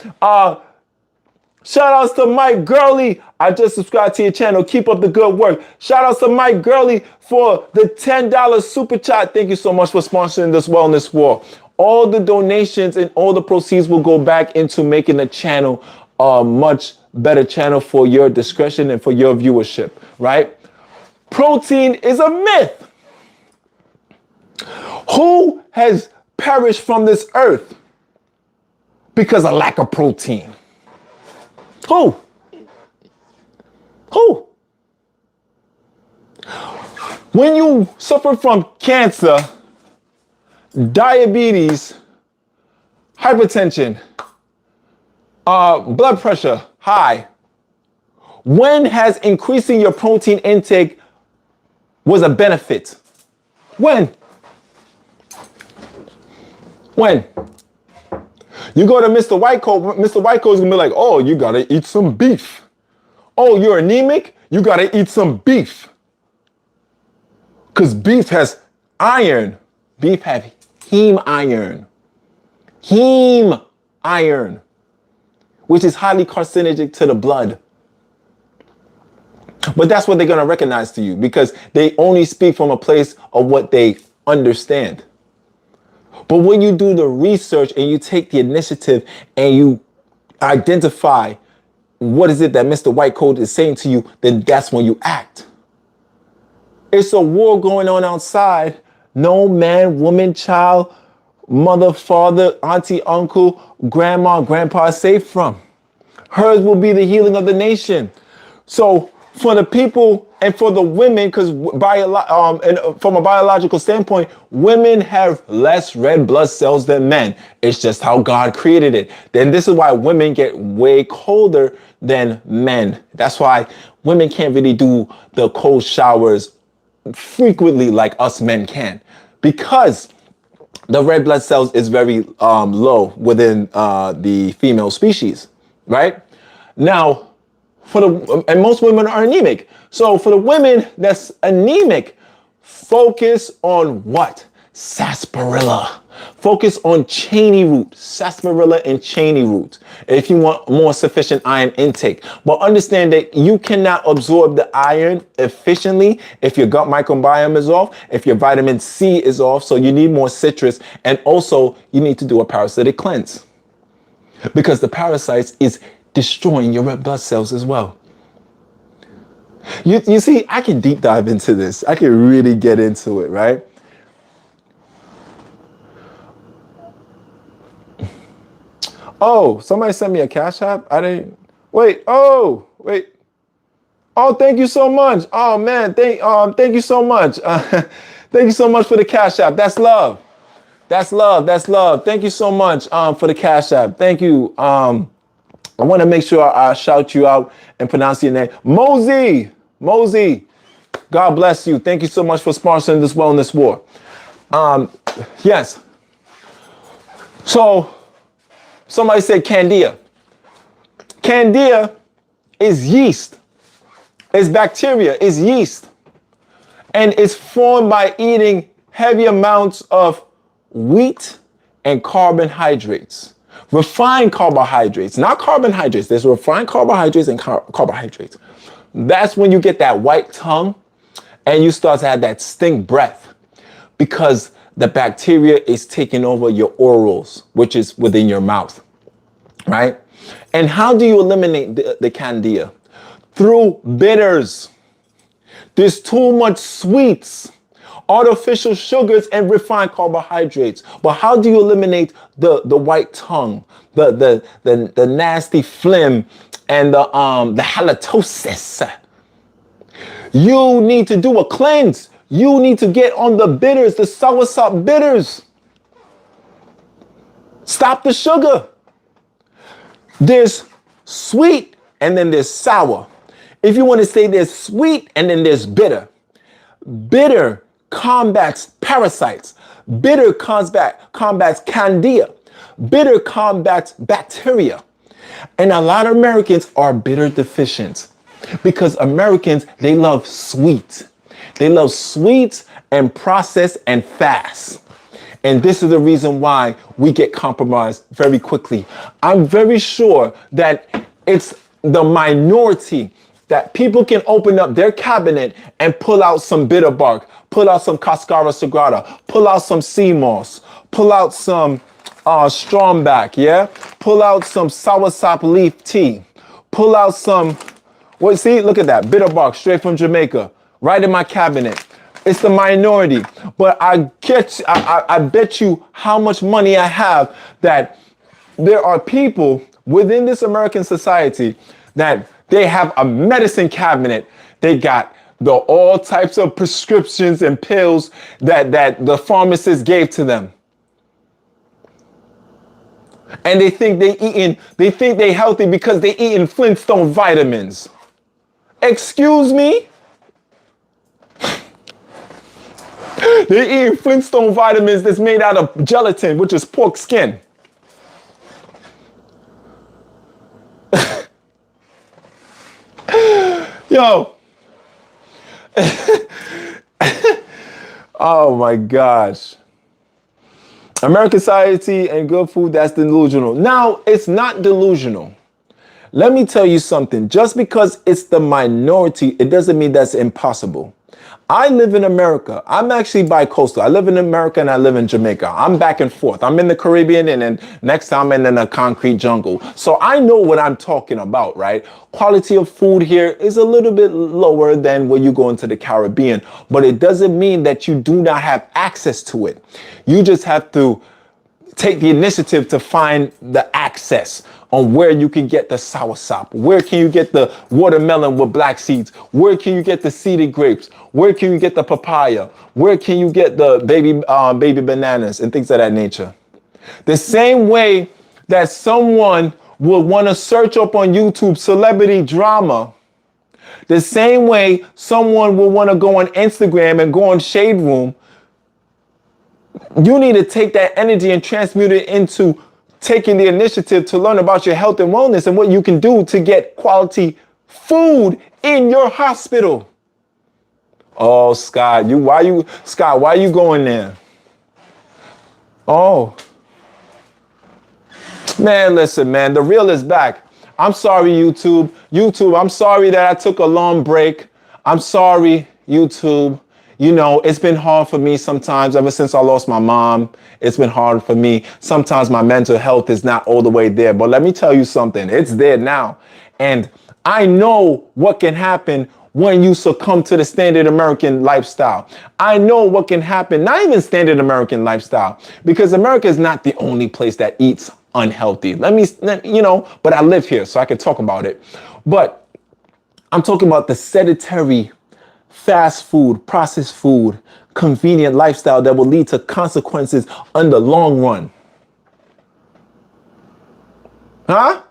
Shout outs to Mike Gurley. I just subscribed to your channel. Keep up the good work. Shout outs to Mike Gurley for the $10 super chat. Thank you so much for sponsoring this wellness war. All the donations and all the proceeds will go back into making the channel a much better channel for your discretion and for your viewership, right? Protein is a myth. Who has perished from this earth because of lack of protein? Who? Who? When you suffer from cancer, diabetes, hypertension, blood pressure high, when has increasing your protein intake was a benefit? When? When? You go to Mr. Whitecoat, Mr. Whitecoat's gonna be like, oh, you gotta eat some beef. Oh, you're anemic? You gotta eat some beef. Because beef has iron. Beef have heme iron. Heme iron, which is highly carcinogenic to the blood. But that's what they're gonna recognize to you because they only speak from a place of what they understand. But when you do the research and you take the initiative and you identify what is it that Mr. Whitecoat is saying to you, then that's when you act. It's a war going on outside. No man, woman, child, mother, father, auntie, uncle, grandma, grandpa is safe from. Hers will be the healing of the nation. So for the people and for the women, because from a biological standpoint, women have less red blood cells than men. It's just how God created it. Then this is why women get way colder than men. That's why women can't really do the cold showers frequently like us men can, because the red blood cells is very low within the female species, right? Now, and most women are anemic. So for the women that's anemic, focus on what? Sarsaparilla. Focus on cheney root, sarsaparilla and cheney root if you want more sufficient iron intake. But understand that you cannot absorb the iron efficiently if your gut microbiome is off, if your vitamin C is off. So you need more citrus. And also you need to do a parasitic cleanse because the parasites is destroying your red blood cells as well. You see, I can deep dive into this. I can really get into it, right? Oh, somebody sent me a Cash App. I didn't. Wait. Oh, wait. Oh, thank you so much. Oh man, thank you so much. Thank you so much for the Cash App. That's love. That's love. That's love. Thank you so much for the Cash App. Thank you. I want to make sure I shout you out and pronounce your name. Mosey. God bless you. Thank you so much for sponsoring this wellness war. Yes. So somebody said Candida. Candida is yeast. It's bacteria. It's yeast. And it's formed by eating heavy amounts of wheat and carbohydrates. Refined carbohydrates, not carbohydrates. There's refined carbohydrates and carbohydrates. That's when you get that white tongue and you start to have that stink breath because the bacteria is taking over your orals, which is within your mouth, right? And how do you eliminate the candida? Through bitters. There's too much sweets, artificial sugars, and refined carbohydrates. But how do you eliminate the white tongue, the nasty phlegm, and the halitosis? You need to do a cleanse. You need to get on the bitters, the soursop bitters. Stop the sugar. There's sweet and then there's sour. If you want to say there's sweet and then there's bitter. Bitter combats parasites. Bitter combats candida. Bitter combats bacteria. And a lot of Americans are bitter deficient because Americans, they love sweet. They love sweet and processed and fast. And this is the reason why we get compromised very quickly. I'm very sure that it's the minority that people can open up their cabinet and pull out some bitter bark, pull out some Cascara Sagrada, pull out some sea moss, pull out some stromback, yeah? Pull out some soursop leaf tea, pull out some, see, look at that, bitter bark straight from Jamaica, right in my cabinet. It's the minority, but I bet you how much money I have that there are people within this American society that they have a medicine cabinet. They got all types of prescriptions and pills that the pharmacist gave to them. And they think they healthy because they eating Flintstone vitamins. Excuse me? They're eating Flintstone vitamins that's made out of gelatin, which is pork skin. Yo. Oh my gosh. American society and good food, that's delusional. Now, it's not delusional. Let me tell you something. Just because it's the minority, it doesn't mean that's impossible. I live in America. I'm actually bi-coastal. I live in America and I live in Jamaica. I'm back and forth. I'm in the Caribbean and then next time I'm in a concrete jungle. So I know what I'm talking about, right? Quality of food here is a little bit lower than when you go into the Caribbean, but it doesn't mean that you do not have access to it. You just have to take the initiative to find the access on where you can get the soursop. Where can you get the watermelon with black seeds? Where can you get the seeded grapes? Where can you get the papaya? Where can you get the baby bananas and things of that nature? The same way that someone will want to search up on YouTube celebrity drama, the same way someone will want to go on Instagram and go on Shade Room, you need to take that energy and transmute it into taking the initiative to learn about your health and wellness and what you can do to get quality food in your hospital. Oh, Scott, why are you going there? Oh. Man, listen, man, the real is back. I'm sorry, YouTube. YouTube, I'm sorry that I took a long break. I'm sorry, YouTube. You know, it's been hard for me sometimes ever since I lost my mom. It's been hard for me. Sometimes my mental health is not all the way there. But let me tell you something. It's there now. And I know what can happen when you succumb to the standard American lifestyle. I know what can happen, not even standard American lifestyle, because America is not the only place that eats unhealthy. But I live here, so I can talk about it. But I'm talking about the sedentary fast food, processed food, convenient lifestyle that will lead to consequences in the long run. Huh?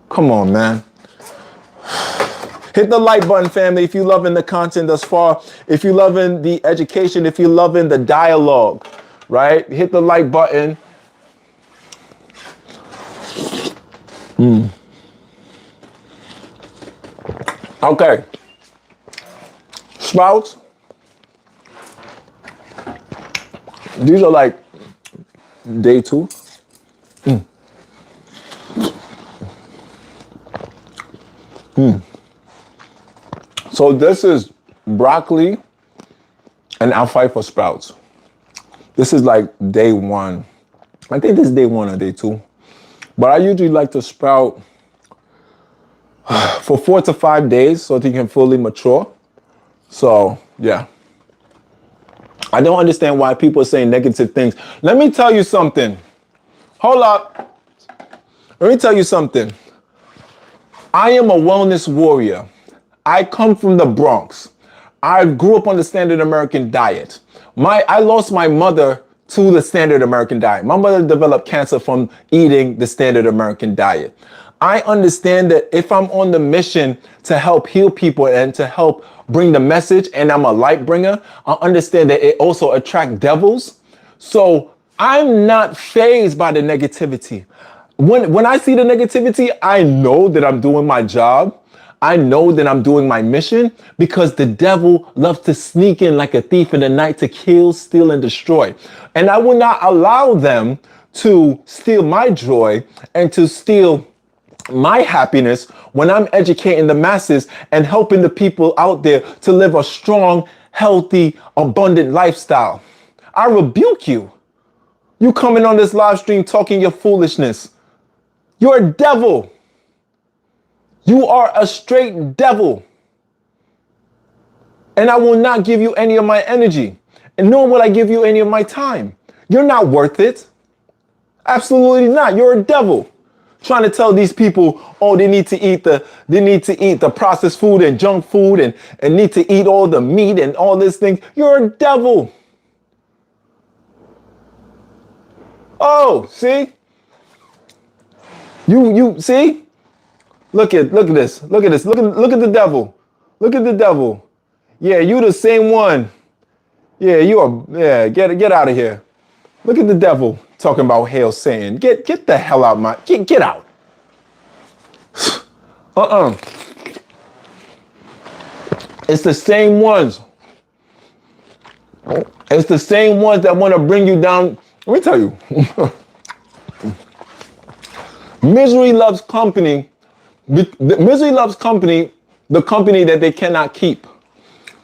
Come on, man. Hit the like button, family, if you're loving the content thus far. If you're loving the education, if you're loving the dialogue, right? Hit the like button. Okay. Sprouts. These are like day 2. So this is broccoli and alfalfa sprouts. This is like day 1. I think this is day 1 or day 2. But I usually like to sprout for 4 to 5 days so that you can fully mature. So, yeah. I don't understand why people are saying negative things. Let me tell you something. Hold up. Let me tell you something. I am a wellness warrior. I come from the Bronx. I grew up on the standard American diet. I lost my mother to the standard American diet. My mother developed cancer from eating the standard American diet. I understand that if I'm on the mission to help heal people and to help bring the message, and I'm a light bringer, I understand that it also attracts devils. So I'm not fazed by the negativity. When I see the negativity, I know that I'm doing my job. I know that I'm doing my mission, because the devil loves to sneak in like a thief in the night to kill, steal, and destroy. And I will not allow them to steal my joy and to steal my happiness when I'm educating the masses and helping the people out there to live a strong, healthy, abundant lifestyle. I rebuke you. You coming on this live stream talking your foolishness. You're a devil. You are a straight devil. And I will not give you any of my energy. And nor will I give you any of my time. You're not worth it. Absolutely not. You're a devil. Trying to tell these people, oh, they need to eat the processed food and junk food and need to eat all the meat and all this thing. You're a devil. Oh, see? You see? Look at this. Look at this. Look at the devil. Look at the devil. Yeah, you the same one. Yeah, get out of here. Look at the devil talking about hell saying, get the hell out my get out. It's the same ones. It's the same ones that want to bring you down. Let me tell you. Misery loves company. Misery loves company, the company that they cannot keep.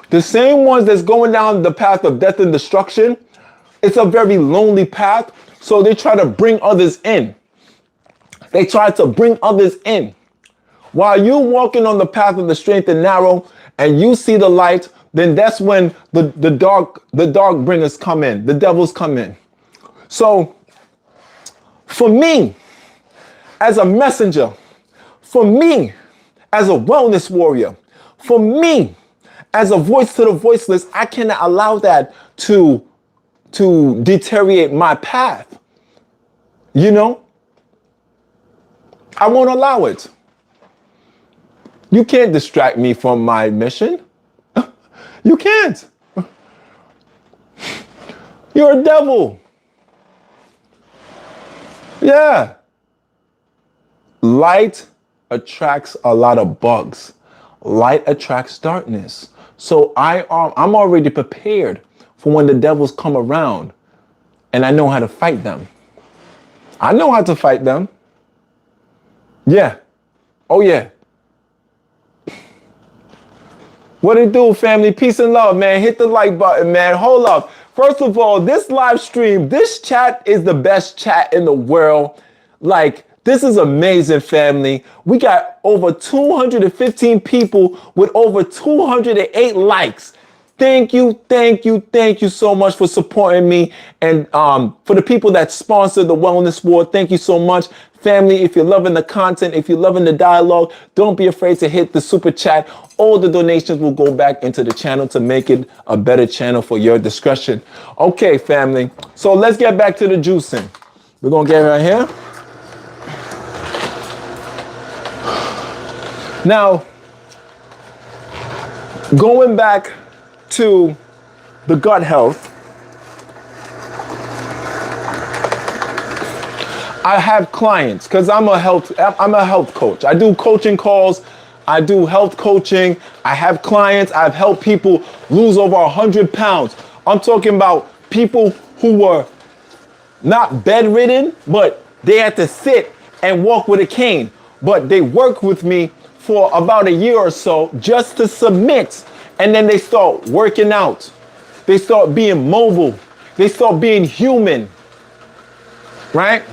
The same ones that's going down the path of death and destruction, it's a very lonely path, so they try to bring others in. They try to bring others in. While you're walking on the path of the straight and narrow and you see the light, then that's when the dark bringers come in, the devils come in. So for me, as a messenger, for me, as a wellness warrior, for me, as a voice to the voiceless, I cannot allow that to deteriorate my path. You know? I won't allow it. You can't distract me from my mission. You can't. You're a devil. Yeah. Light attracts a lot of bugs. Light attracts darkness. So I'm already prepared for when the devils come around, and I know how to fight them. I know how to fight them. Yeah. Oh yeah. What it do, family? Peace and love, man. Hit the like button, man. Hold up. First of all, this live stream, this chat is the best chat in the world. Like, this is amazing, family. We got over 215 people with over 208 likes. Thank you so much for supporting me. And for the people that sponsored the Wellness War, thank you so much. Family, if you're loving the content, if you're loving the dialogue, don't be afraid to hit the super chat. All the donations will go back into the channel to make it a better channel for your discretion. Okay, family. So let's get back to the juicing. We're going to get right here. Now, Going back to the gut health, I have clients because I'm a health coach. I do coaching calls. I do health coaching. I have clients. I've helped people lose over 100 pounds. I'm talking about people who were not bedridden, but they had to sit and walk with a cane. But they worked with me for about a year or so just to submit. And then they start working out. They start being mobile. They start being human, right?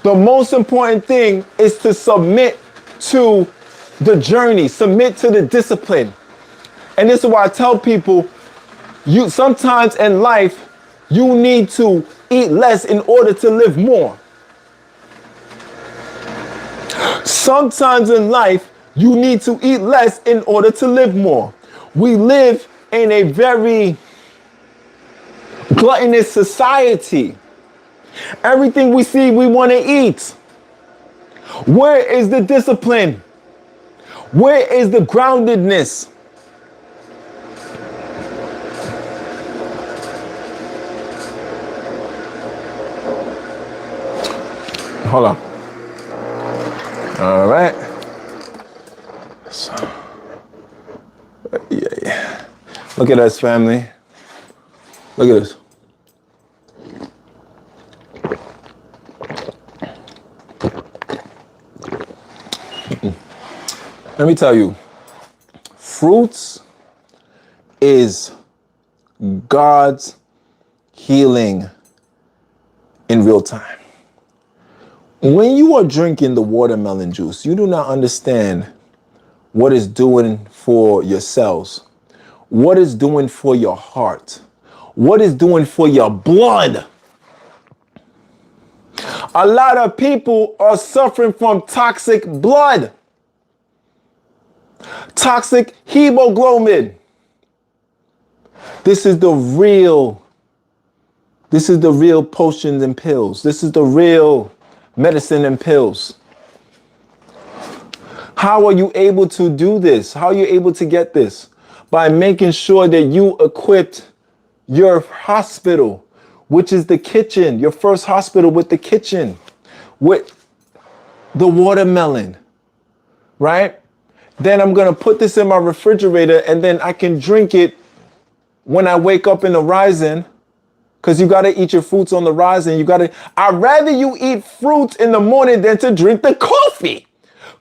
The most important thing is to submit to the journey, submit to the discipline. And this is why I tell people, you sometimes in life, you need to eat less in order to live more. Sometimes in life, you need to eat less in order to live more. We live in a very gluttonous society. Everything we see, we want to eat. Where is the discipline? Where is the groundedness? Hold on. All right. So, yeah. Look at us, family. Look at this. Let me tell you, fruits is God's healing in real time. When you are drinking the watermelon juice, you do not understand what it's doing for your cells, what it's doing for your heart, what it's doing for your blood. A lot of people are suffering from toxic blood. Toxic hemoglobin. This is the real potions and pills. This is the real medicine and pills. How are you able to do this? How are you able to get this? By making sure that you equipped your hospital, which is the kitchen, your first hospital with the kitchen, with the watermelon, right? Then I'm going to put this in my refrigerator and then I can drink it when I wake up in the rising, because you got to eat your fruits on the rising. I'd rather you eat fruits in the morning than to drink the coffee,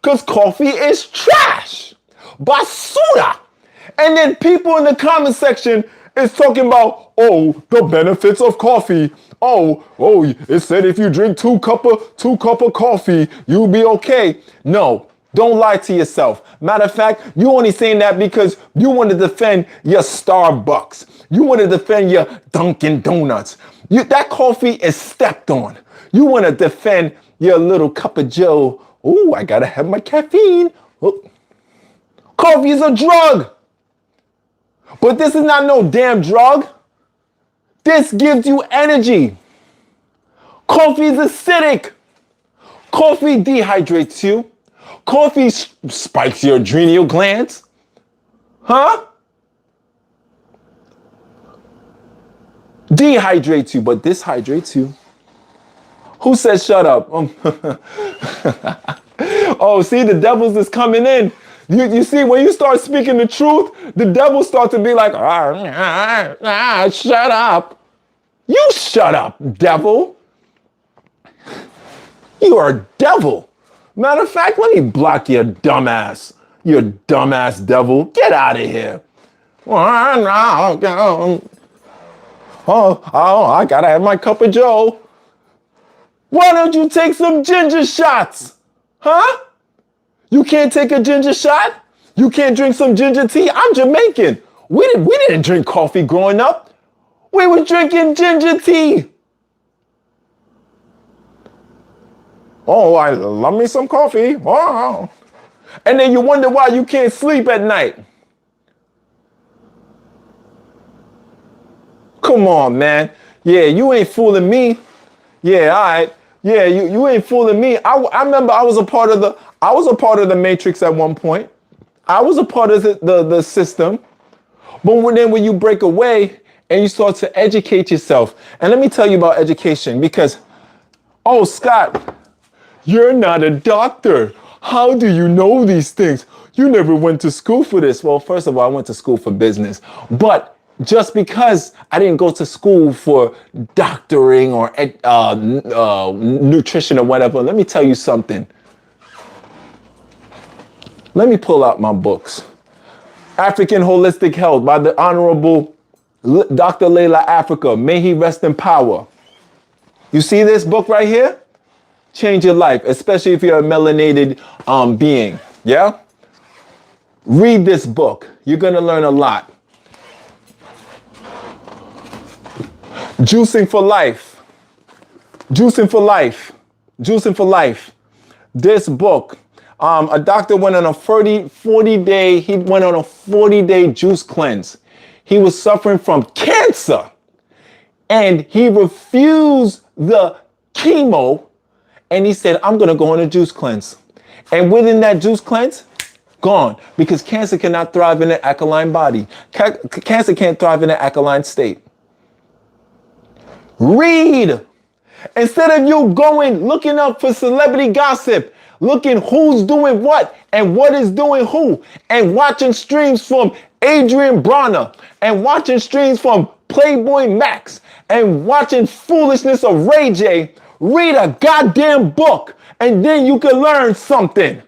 because coffee is trash, basura. And then people in the comment section is talking about, oh, the benefits of coffee. Oh, it said if you drink two cup of coffee, you'll be okay. No. Don't lie to yourself. Matter of fact, you only saying that because you want to defend your Starbucks. You want to defend your Dunkin' Donuts. That coffee is stepped on. You want to defend your little cup of Joe. Oh, I got to have my caffeine. Oh. Coffee is a drug. But this is not no damn drug. This gives you energy. Coffee is acidic. Coffee dehydrates you. Coffee spikes your adrenal glands. Huh? Dehydrates you, but this hydrates you. Who says shut up? Oh, see, the devils is coming in. You see, when you start speaking the truth, the devil starts to be like, shut up. You shut up, devil. You are a devil. Matter of fact, let me block your dumbass. You dumbass devil. Get out of here. Oh, I gotta have my cup of Joe. Why don't you take some ginger shots? Huh? You can't take a ginger shot? You can't drink some ginger tea? I'm Jamaican. We didn't drink coffee growing up. We were drinking ginger tea. Oh, I love me some coffee. Oh. And then you wonder why you can't sleep at night. Come on, man. Yeah, you ain't fooling me. Yeah, all right. Yeah, you ain't fooling me. I remember I was a part of the Matrix at one point. I was a part of the system. But when you break away and you start to educate yourself, and let me tell you about education because, oh, Scott, you're not a doctor. How do you know these things? You never went to school for this. Well, first of all, I went to school for business. But just because I didn't go to school for doctoring or nutrition or whatever, let me tell you something. Let me pull out my books. African Holistic Health by the Honorable Dr. Layla Africa. May he rest in power. You see this book right here? Change your life, especially if you're a melanated being. Yeah? Read this book. You're going to learn a lot. Juicing for life. Juicing for life. Juicing for life. This book. A doctor went on a 40-day juice cleanse. He was suffering from cancer and he refused the chemo and he said, I'm going to go on a juice cleanse. And within that juice cleanse, gone, because cancer cannot thrive in an alkaline body. Cancer can't thrive in an alkaline state. Read. Instead of you looking up for celebrity gossip, looking who's doing what and what is doing who, and watching streams from Adrian Bronner and watching streams from Playboy Max and watching foolishness of Ray J, read a goddamn book and then you can learn something.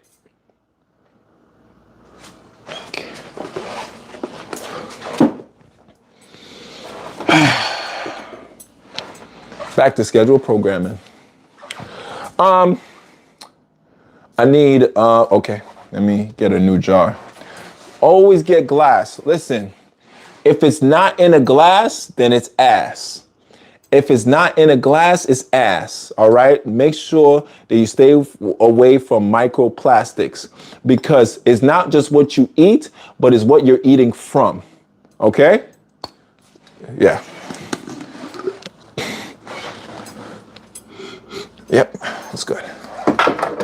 Back to scheduled programming. I need, okay, let me get a new jar. Always get glass. Listen, if it's not in a glass, then it's ass. If it's not in a glass, it's ass, all right? Make sure that you stay away from microplastics because it's not just what you eat, but it's what you're eating from, okay? Yeah. Yep, that's good.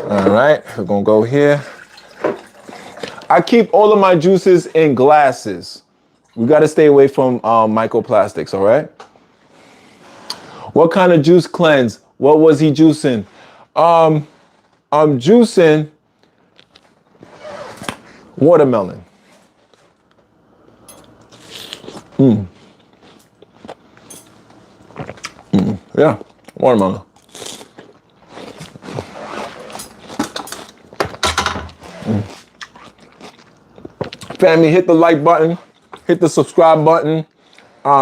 All right, we're gonna go here. I keep all of my juices in glasses. We gotta stay away from microplastics, all right? What kind of juice cleanse? What was he juicing? I'm juicing watermelon. Yeah, watermelon. Family, hit the like button, hit the subscribe button,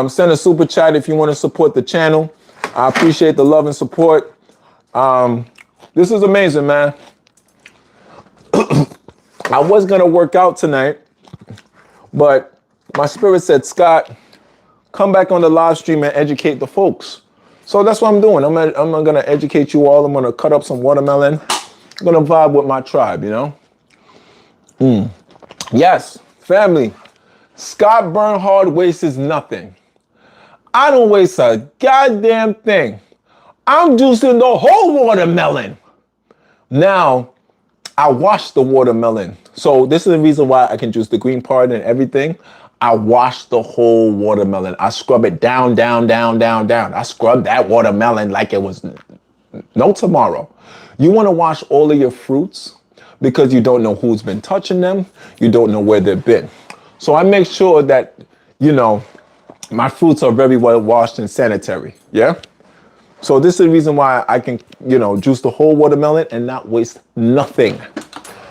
send a super chat if you want to support the channel. I appreciate the love and support. This is amazing, man. I was going to work out tonight, but my spirit said, Scott, come back on the live stream and educate the folks. So that's what I'm doing. I'm going to educate you all. I'm going to cut up some watermelon. I'm going to vibe with my tribe, you know? Yes, family. Scott Bernhard wastes nothing. I don't waste a goddamn thing. I'm juicing the whole watermelon. Now, I wash the watermelon. So this is the reason why I can juice the green part and everything. I wash the whole watermelon. I scrub it down, down, down, down, down. I scrub that watermelon like it was no tomorrow. You want to wash all of your fruits because you don't know who's been touching them. You don't know where they've been. So I make sure that, you know, my fruits are very well washed and sanitary. Yeah. So this is the reason why I can, you know, juice the whole watermelon and not waste nothing.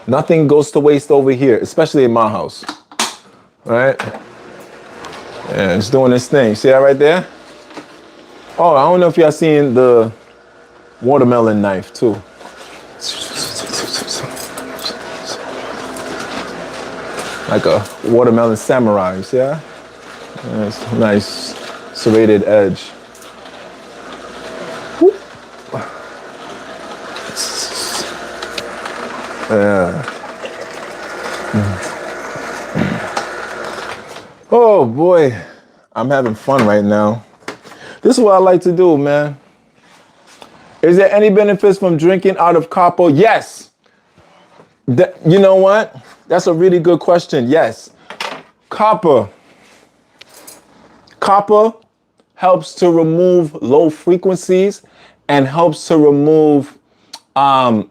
Nothing goes to waste over here, especially in my house. All right. Yeah, it's doing this thing. See that right there? Oh, I don't know if y'all seen the watermelon knife too. Like a watermelon samurai, you see that? Nice serrated edge. Whoop. Yeah. Oh boy, I'm having fun right now. This is what I like to do, man. Is there any benefits from drinking out of copper? Yes. You know what? That's a really good question. Yes. Copper. Copper helps to remove low frequencies and helps to remove, low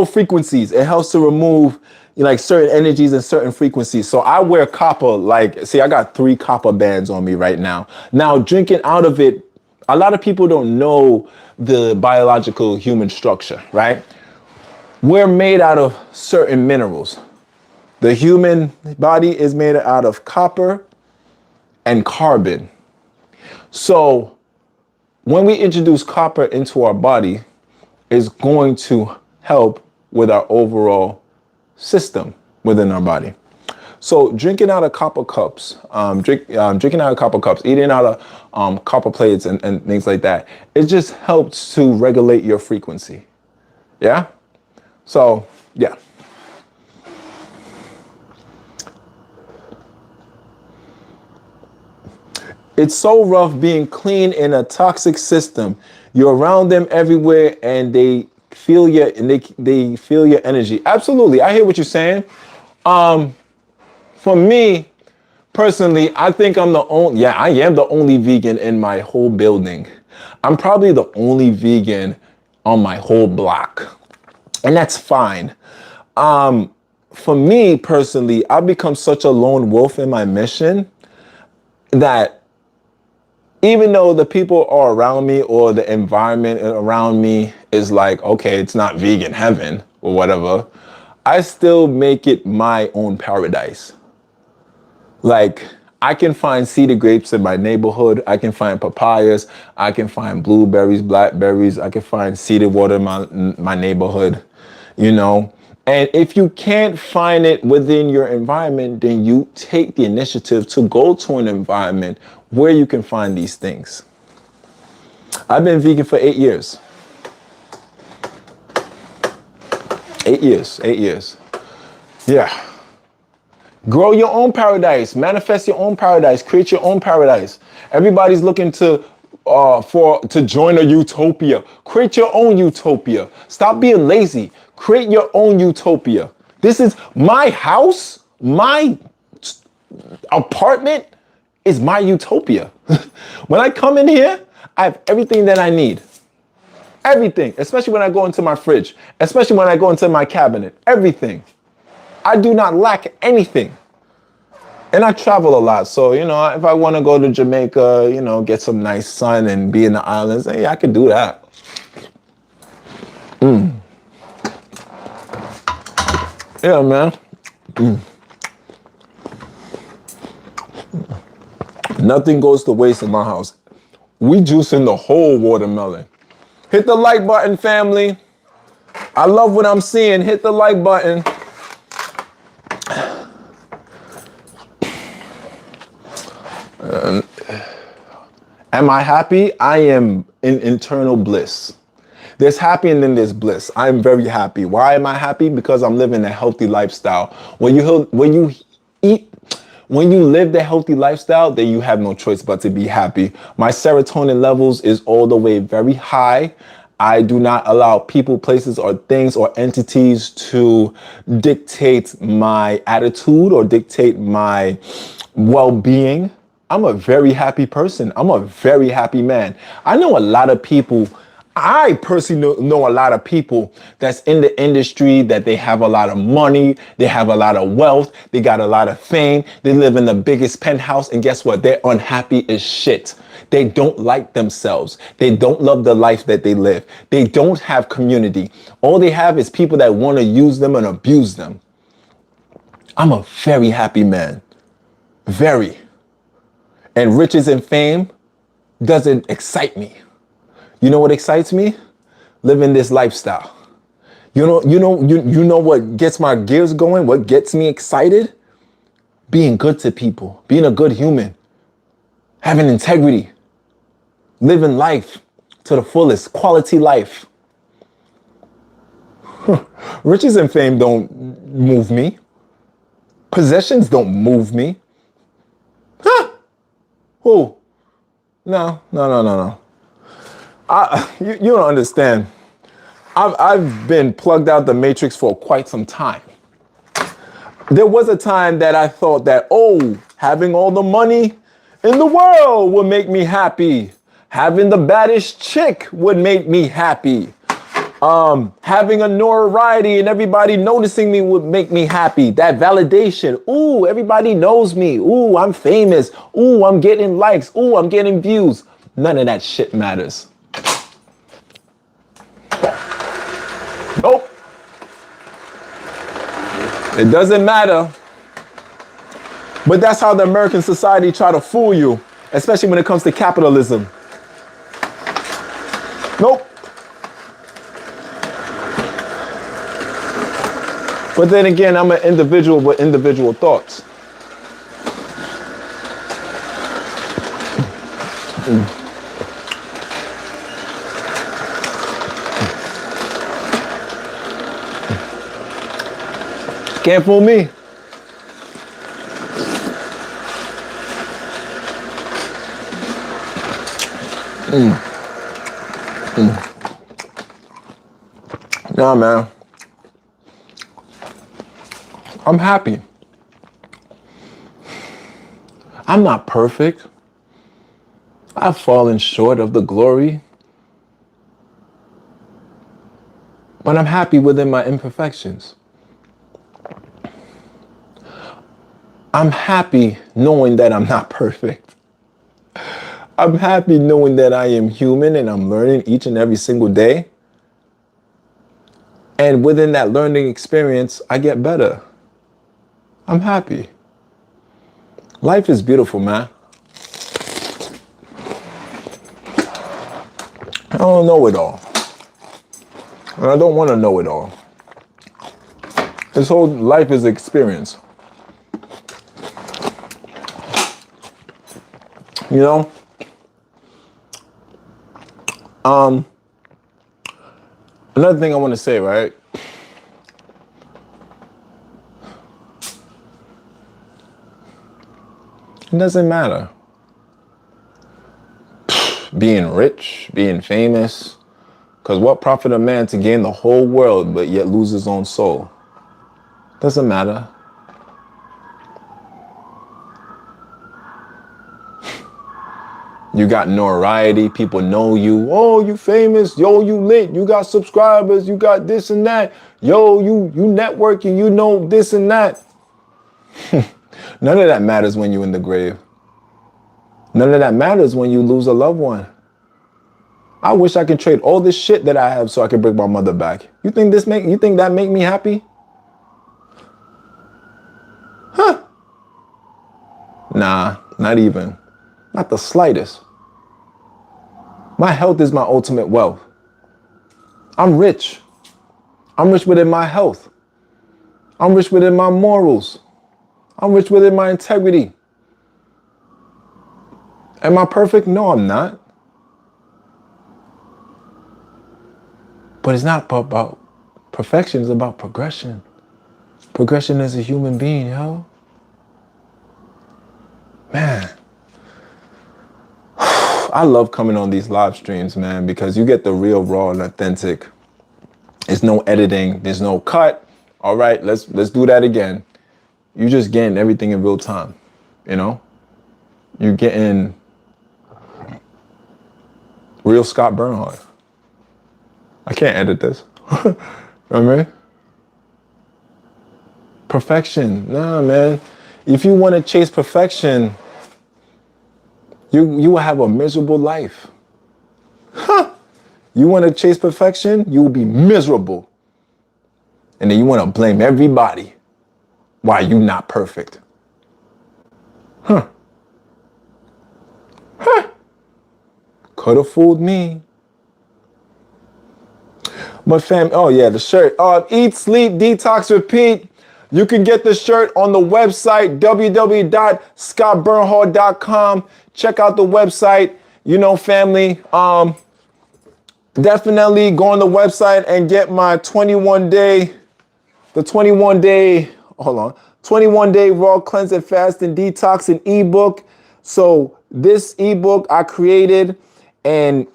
frequencies. It helps to remove like certain energies and certain frequencies. So I wear copper, like, see, I got 3 copper bands on me right now. Now, drinking out of it, a lot of people don't know the biological human structure, right? We're made out of certain minerals. The human body is made out of copper and carbon. So when we introduce copper into our body, it's going to help with our overall system within our body. So drinking out of copper cups, drinking out of copper cups, eating out of copper plates and things like that, it just helps to regulate your frequency. Yeah? So, yeah. It's so rough being clean in a toxic system. You're around them everywhere and they feel they feel your energy. Absolutely. I hear what you're saying. For me personally, I think I am the only vegan in my whole building. I'm probably the only vegan on my whole block. And that's fine. For me personally, I've become such a lone wolf in my mission that even though the people are around me or the environment around me is like, okay, it's not vegan heaven or whatever, I still make it my own paradise. Like, I can find cedar grapes in my neighborhood. I can find papayas. I can find blueberries, blackberries. I can find cedar water in my neighborhood, you know. And if you can't find it within your environment, then you take the initiative to go to an environment where you can find these things. I've been vegan for 8 years. 8 years, 8 years. Yeah. Grow your own paradise, manifest your own paradise, create your own paradise. Everybody's looking to join a utopia. Create your own utopia. Stop being lazy. Create your own utopia. This is my house, my apartment is my utopia. When I come in here, I have everything that I need. Everything, especially when I go into my fridge, especially when I go into my cabinet, everything. I do not lack anything. And I travel a lot. So, you know, if I want to go to Jamaica, you know, get some nice sun and be in the islands, hey, I could do that. Yeah, man. Nothing goes to waste in my house. We juicing the whole watermelon. Hit the like button, family. I love what I'm seeing. Hit the like button. Am I happy? I am in internal bliss. There's happy and then there's bliss. I'm very happy. Why am I happy? Because I'm living a healthy lifestyle. When you live the healthy lifestyle, then you have no choice but to be happy. My serotonin levels is all the way very high. I do not allow people, places, or things or entities to dictate my attitude or dictate my well-being. I'm a very happy person. I'm a very happy man. I know a lot of people. I personally know a lot of people that's in the industry that they have a lot of money, they have a lot of wealth, they got a lot of fame, they live in the biggest penthouse, and guess what? They're unhappy as shit. They don't like themselves. They don't love the life that they live. They don't have community. All they have is people that want to use them and abuse them. I'm a very happy man. Very. And riches and fame doesn't excite me. You know what excites me? Living this lifestyle. You know what gets my gears going? What gets me excited? Being good to people, being a good human, having integrity, living life to the fullest, quality life. Riches and fame don't move me. Possessions don't move me. Huh? Who? No. You don't understand. I've been plugged out the matrix for quite some time. There was a time that I thought that, oh, having all the money in the world would make me happy. Having the baddest chick would make me happy. Having a notoriety and everybody noticing me would make me happy. That validation. Ooh, everybody knows me. Ooh, I'm famous. Ooh, I'm getting likes. Ooh, I'm getting views. None of that shit matters. Nope. It doesn't matter. But that's how the American society try to fool you, especially when it comes to capitalism. Nope. But then again, I'm an individual with individual thoughts. Can't fool me. Nah, man. I'm happy. I'm not perfect. I've fallen short of the glory. But I'm happy within my imperfections. I'm happy knowing that I'm not perfect. I'm happy knowing that I am human and I'm learning each and every single day. And within that learning experience, I get better. I'm happy. Life is beautiful, man. I don't know it all. And I don't want to know it all. This whole life is experience. You know? Another thing I want to say, right? It doesn't matter. Being rich, being famous. Because what profit a man to gain the whole world but yet lose his own soul? Doesn't matter. You got notoriety, people know you. Oh, you famous. Yo, you lit. You got subscribers. You got this and that. Yo, you networking. You know this and that. None of that matters when you're in the grave. None of that matters when you lose a loved one. I wish I could trade all this shit that I have so I could bring my mother back. You think that make me happy? Huh? Nah, not even. Not the slightest. My health is my ultimate wealth. I'm rich. I'm rich within my health. I'm rich within my morals. I'm rich within my integrity. Am I perfect? No, I'm not. But it's not about perfection, it's about progression. Progression as a human being, yo. Man. I love coming on these live streams, man, because you get the real, raw, and authentic. There's no editing. There's no cut. All right, let's do that again. You're just getting everything in real time, you know? You're getting real Scott Bernhardt. I can't edit this. Remember? Perfection. Nah, man. If you want to chase perfection, you will have a miserable life. Huh. You want to chase perfection, you will be miserable. And then you want to blame everybody why you not perfect. Huh. Huh. Could have fooled me. But fam, oh yeah, the shirt. Eat, sleep, detox, repeat. You can get the shirt on the website, www.scottbernhard.com. Check out the website. You know, family, definitely go on the website and get my 21 day raw cleanse and fast and detox and ebook. So this ebook I created, and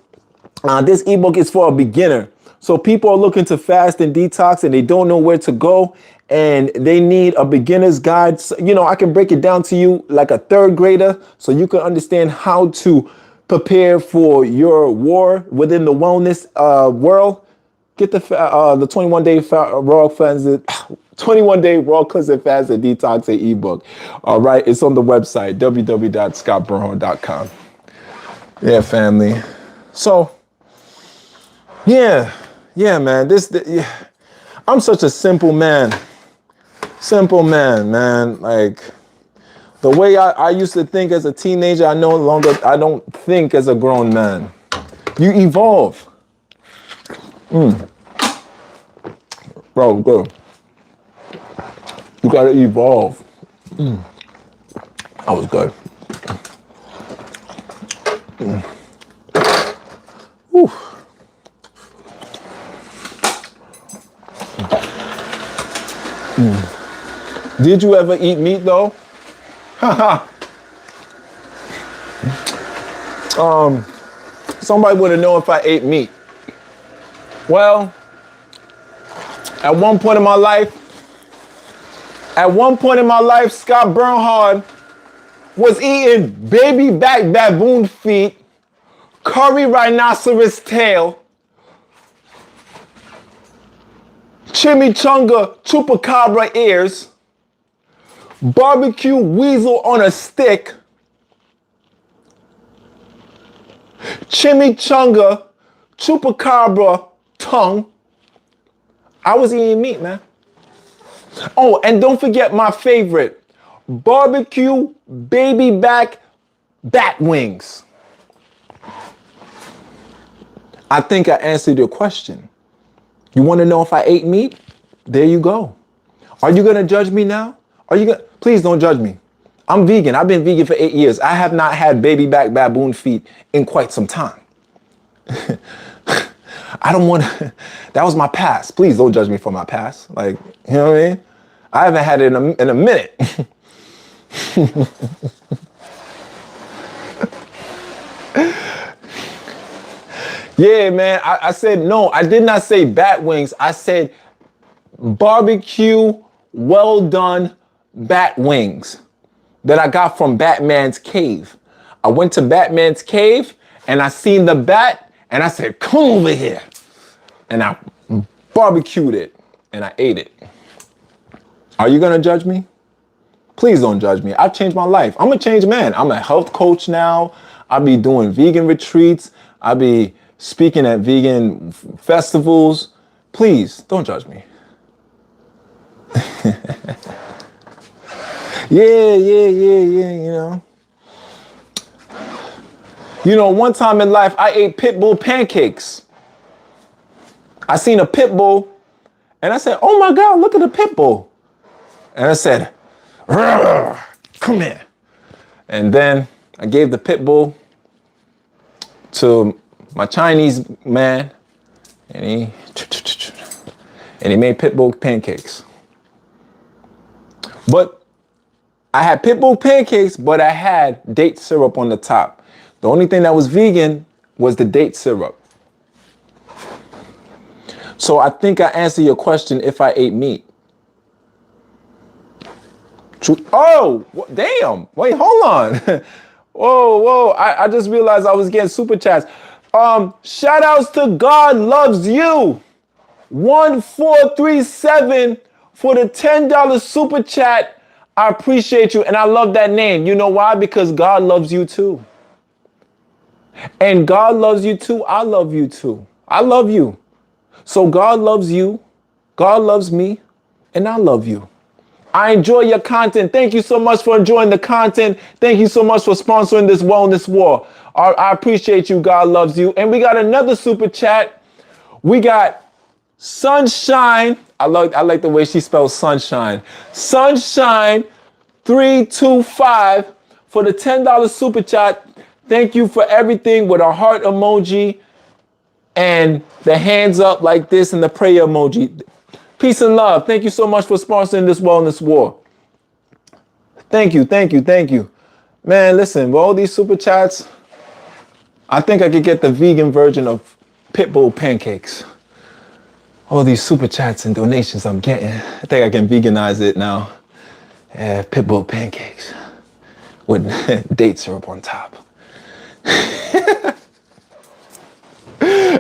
this ebook is for a beginner. So people are looking to fast and detox and they don't know where to go. and they need a beginner's guide. So, you know, I can break it down to you like a third grader so you can understand how to prepare for your war within the wellness world. Get the 21-day raw cleanse, 21-day raw cleanse and fast and detox ebook. All right, it's on the website www.scottburnham.com. Yeah, family. So, yeah, man. I'm such a simple man. Simple man. Like the way I used to think as a teenager, I don't think as a grown man. You evolve. Bro, good. You gotta evolve. That was good. Whew. Did you ever eat meat though? Somebody would have known if I ate meat. Well, at one point in my life, Scott Bernhard was eating baby back baboon feet, curry rhinoceros tail, chimichanga chupacabra ears, barbecue weasel on a stick, chimichanga chupacabra tongue. I was eating meat, man. Oh, and don't forget my favorite, barbecue baby back bat wings. I think I answered your question. You want to know if I ate meat? There you go. Are you going to judge me now? Please don't judge me. I'm vegan. I've been vegan for 8 years. I have not had baby back baboon feet in quite some time. I don't want to, that was my past. Please don't judge me for my past. Like, you know what I mean? I haven't had it in a minute. Yeah, man. I said, no, I did not say bat wings. I said barbecue, well done bat wings that I got from Batman's cave. I went to Batman's cave and I seen the bat and I said, come over here. And I barbecued it and I ate it. Are you gonna judge me? Please don't judge me. I've changed my life. I'm a changed man. I'm a health coach now. I'll be doing vegan retreats. I'll be speaking at vegan festivals. Please don't judge me. Yeah, you know. You know, one time in life, I ate pit bull pancakes. I seen a pit bull and I said, oh my God, look at the pit bull. And I said, come here. And then I gave the pit bull to my Chinese man and he made pit bull pancakes. But I had pit bull pancakes, but I had date syrup on the top. The only thing that was vegan was the date syrup. So I think I answered your question if I ate meat. Oh, damn. Wait, hold on. Whoa. I just realized I was getting super chats. Shout outs to God Loves You. 1437 for the $10 super chat. I appreciate you. And I love that name. You know why? Because God loves you too. And God loves you too. I love you too. I love you. So God loves you. God loves me. And I love you. I enjoy your content. Thank you so much for enjoying the content. Thank you so much for sponsoring this wellness war. I appreciate you. God loves you. And we got another super chat. We got Sunshine. I like the way she spells sunshine. Sunshine 325 for the $10 super chat. Thank you for everything with a heart emoji and the hands up like this and the prayer emoji. Peace and love. Thank you so much for sponsoring this wellness war. Thank you. Man, listen, with all these super chats, I think I could get the vegan version of pit bull pancakes. All these super chats and donations I'm getting. I think I can veganize it now. Pitbull pancakes with date syrup on top.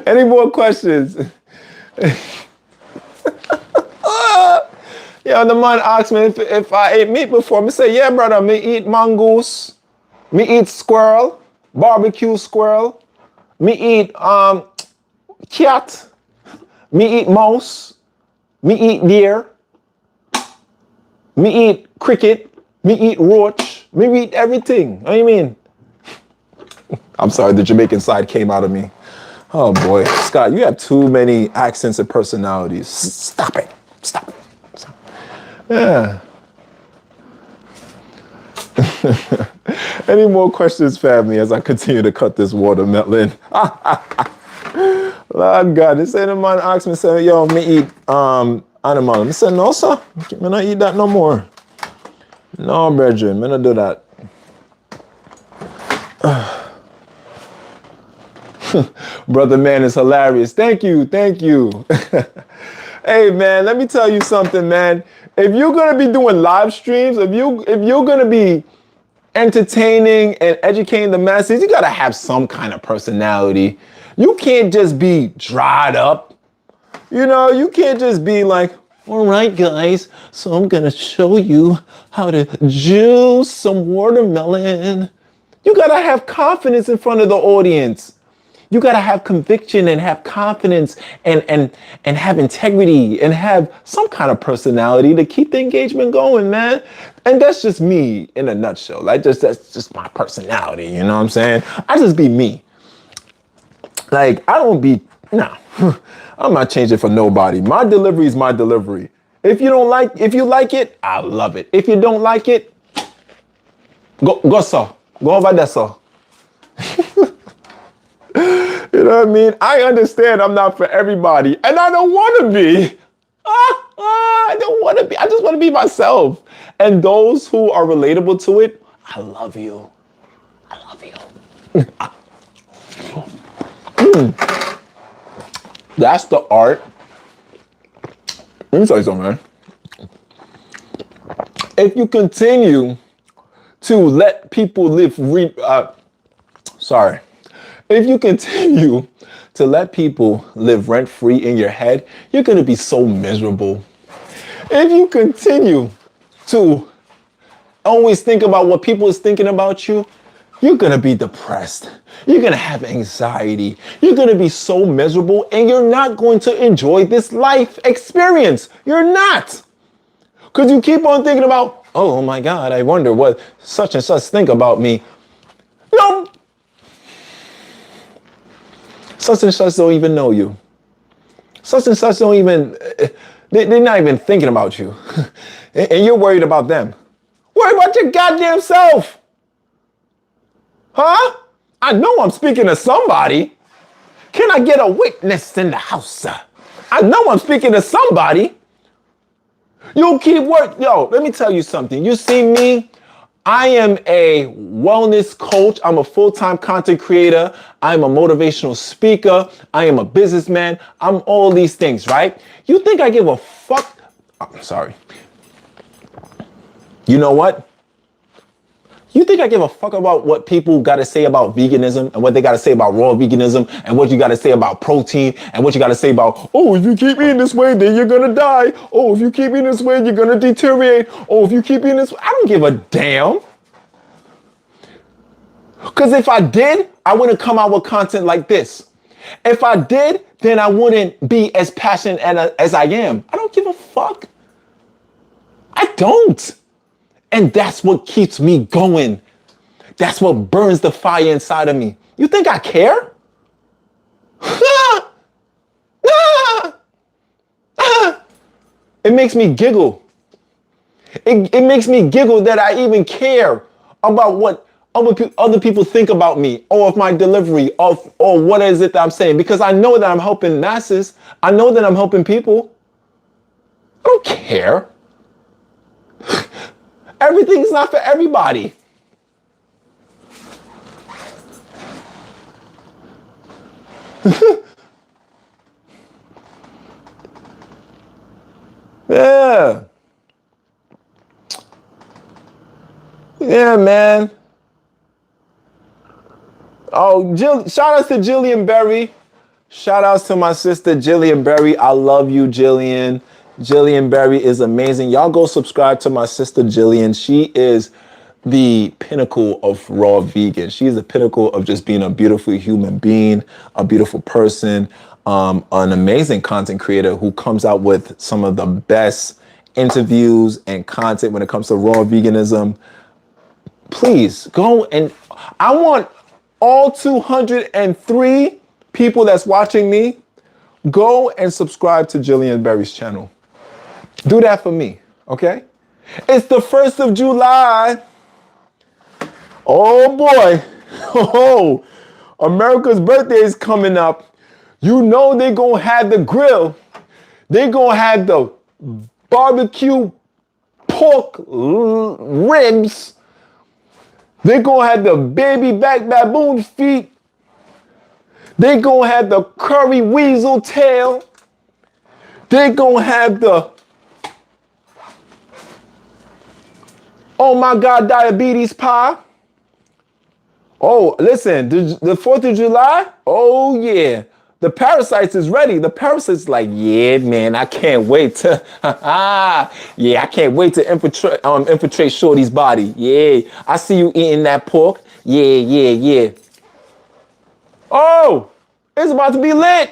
Any more questions? Yeah, the man asked me if I ate meat before. Me say, yeah, brother, me eat mongoose, me eat squirrel, barbecue squirrel, me eat cat, me eat mouse, me eat deer, me eat cricket, me eat roach, me eat everything. What do you mean? I'm sorry, the Jamaican side came out of me. Oh boy, Scott, you have too many accents and personalities. Stop it. Stop it. Stop. Yeah. Any more questions, family, as I continue to cut this watermelon? Lord God, this ain't a man asked me, say, yo, me eat animal. I said, no, sir. Me not eat that no more. No, brethren, me not do that. Brother man is hilarious. Thank you, thank you. Hey man, let me tell you something, man. If you're gonna be doing live streams, if you're gonna be entertaining and educating the masses, you gotta have some kind of personality. You can't just be dried up. You know, you can't just be like, all right, guys, so I'm gonna show you how to juice some watermelon. You gotta have confidence in front of the audience. You gotta have conviction and have confidence and have integrity and have some kind of personality to keep the engagement going, man. And that's just me in a nutshell. That's just my personality, you know what I'm saying? I just be me. Like, I don't be, nah, I'm not changing for nobody. My delivery is my delivery. If you like it, I love it. If you don't like it, go so. Go over there, so. You know what I mean? I understand I'm not for everybody, and I don't want to be. I don't want to be. I just want to be myself. And those who are relatable to it, I love you. I love you. That's the art. Let me tell you something, man. If you continue to let people live, if you continue to let people live rent-free in your head, you're going to be so miserable. If you continue to always think about what people is thinking about you, you're going to be depressed. You're going to have anxiety. You're going to be so miserable, and you're not going to enjoy this life experience. You're not. Because you keep on thinking about, oh my God, I wonder what such and such think about me. No. Such and such don't even know you. Such and such don't even, they're not even thinking about you. And you're worried about them. Worry about your goddamn self. Huh? I know I'm speaking to somebody. Can I get a witness in the house? I know I'm speaking to somebody. You keep work. Yo, let me tell you something. You see me? I am a wellness coach. I'm a full-time content creator. I'm a motivational speaker. I am a businessman. I'm all these things, right? You think I give a fuck? I'm sorry. You know what? You think I give a fuck about what people got to say about veganism and what they got to say about raw veganism and what you got to say about protein and what you got to say about, oh, if you keep eating this way, then you're going to die. Oh, if you keep eating this way, you're going to deteriorate. Oh, if you keep eating this way, I don't give a damn. Because if I did, I wouldn't come out with content like this. If I did, then I wouldn't be as passionate as I am. I don't give a fuck. I don't. And that's what keeps me going. That's what burns the fire inside of me. You think I care? It makes me giggle. It makes me giggle that I even care about what other people think about me or of my delivery or what is it that I'm saying, because I know that I'm helping masses. I know that I'm helping people. I don't care. Everything's not for everybody. Yeah. Yeah, man. Oh, shout outs to Jillian Berry. Shout outs to my sister Jillian Berry. I love you, Jillian. Jillian Berry is amazing. Y'all go subscribe to my sister Jillian. She is the pinnacle of raw vegan. She is the pinnacle of just being a beautiful human being, a beautiful person, an amazing content creator who comes out with some of the best interviews and content when it comes to raw veganism. Please go and I want all 203 people that's watching me, go and subscribe to Jillian Berry's channel. Do that for me, okay? It's the 1st of July. Oh boy. Oh, America's birthday is coming up. You know they're gonna have the grill. They're gonna have the barbecue pork ribs. They're gonna have the baby back baboon feet. They're gonna have the curry weasel tail. They're gonna have the, oh my God, diabetes pie. Oh, listen, the 4th of July? Oh yeah. The parasites is ready. The parasites like, yeah, man, I can't wait to, yeah, I can't wait to infiltrate Shorty's body. Yeah, I see you eating that pork. Yeah, yeah, yeah. Oh, it's about to be lit.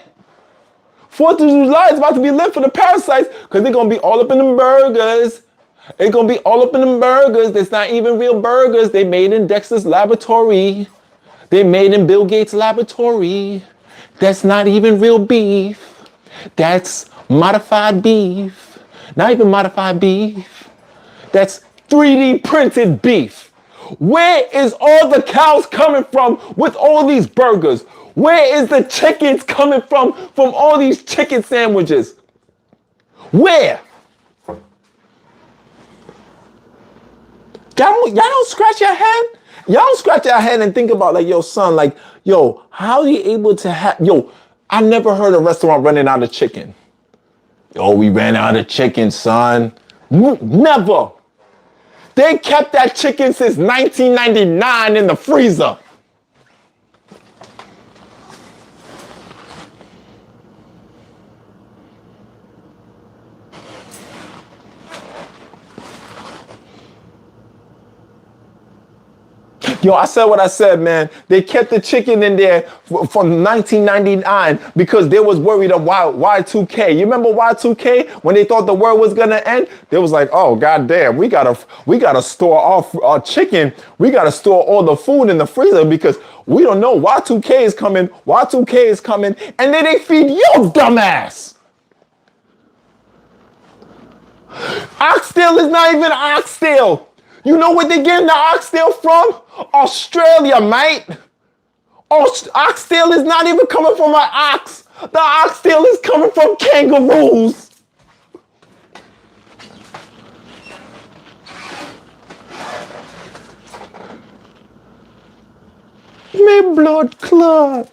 4th of July is about to be lit for the parasites because they're going to be all up in them burgers. It's going to be all up in them burgers. That's not even real burgers. They made in Dexter's laboratory. They made in Bill Gates' laboratory. That's not even real beef. That's modified beef. Not even modified beef. That's 3D printed beef. Where is all the cows coming from with all these burgers? Where is the chickens coming from all these chicken sandwiches? Where? Y'all don't scratch your head? Y'all don't scratch your head and think about like, yo, son, like, yo, how are you able to have, yo, I never heard a restaurant running out of chicken. Yo, we ran out of chicken, son. Never. They kept that chicken since 1999 in the freezer. Yo, I said what I said, man. They kept the chicken in there from 1999 because they was worried of Y2K. You remember Y2K when they thought the world was gonna end? They was like, oh goddamn, we gotta store our chicken. We gotta store all the food in the freezer because we don't know Y2K is coming. Y2K is coming, and then they feed your dumbass. Oxtail is not even oxtail. You know what they getting the oxtail from? Australia, mate. Oxtail is not even coming from an ox. The oxtail is coming from kangaroos. My blood clot.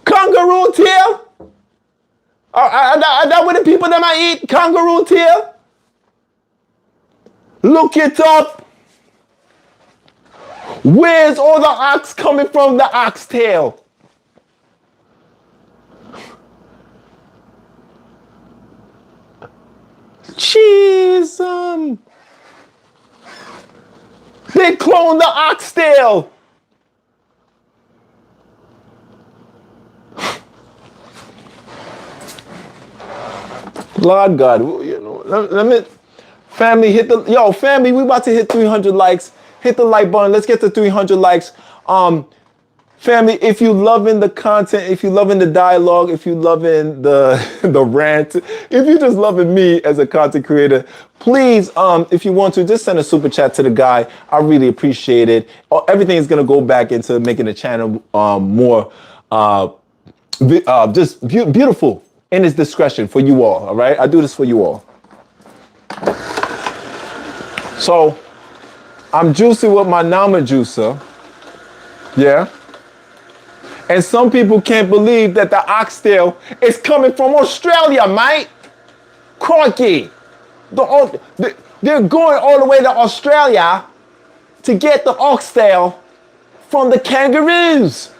Kangaroo tail? Are that what the people that might eat? Kangaroo tail? Look it up. Where's all the ox coming from? The oxtail. Cheese. They cloned the oxtail. Lord God, you know, let me. Family, family, we about to hit 300 likes. Hit the like button. Let's get to 300 likes. Family, if you loving the content, if you loving the dialogue, if you loving the rant, if you just loving me as a content creator, please, if you want to, just send a super chat to the guy. I really appreciate it. Everything is gonna go back into making the channel more just beautiful in its discretion for you all. All right, I do this for you all. So, I'm juicing with my Nama juicer. Yeah. And some people can't believe that the oxtail is coming from Australia, mate. Crikey. They're going all the way to Australia to get the oxtail from the kangaroos.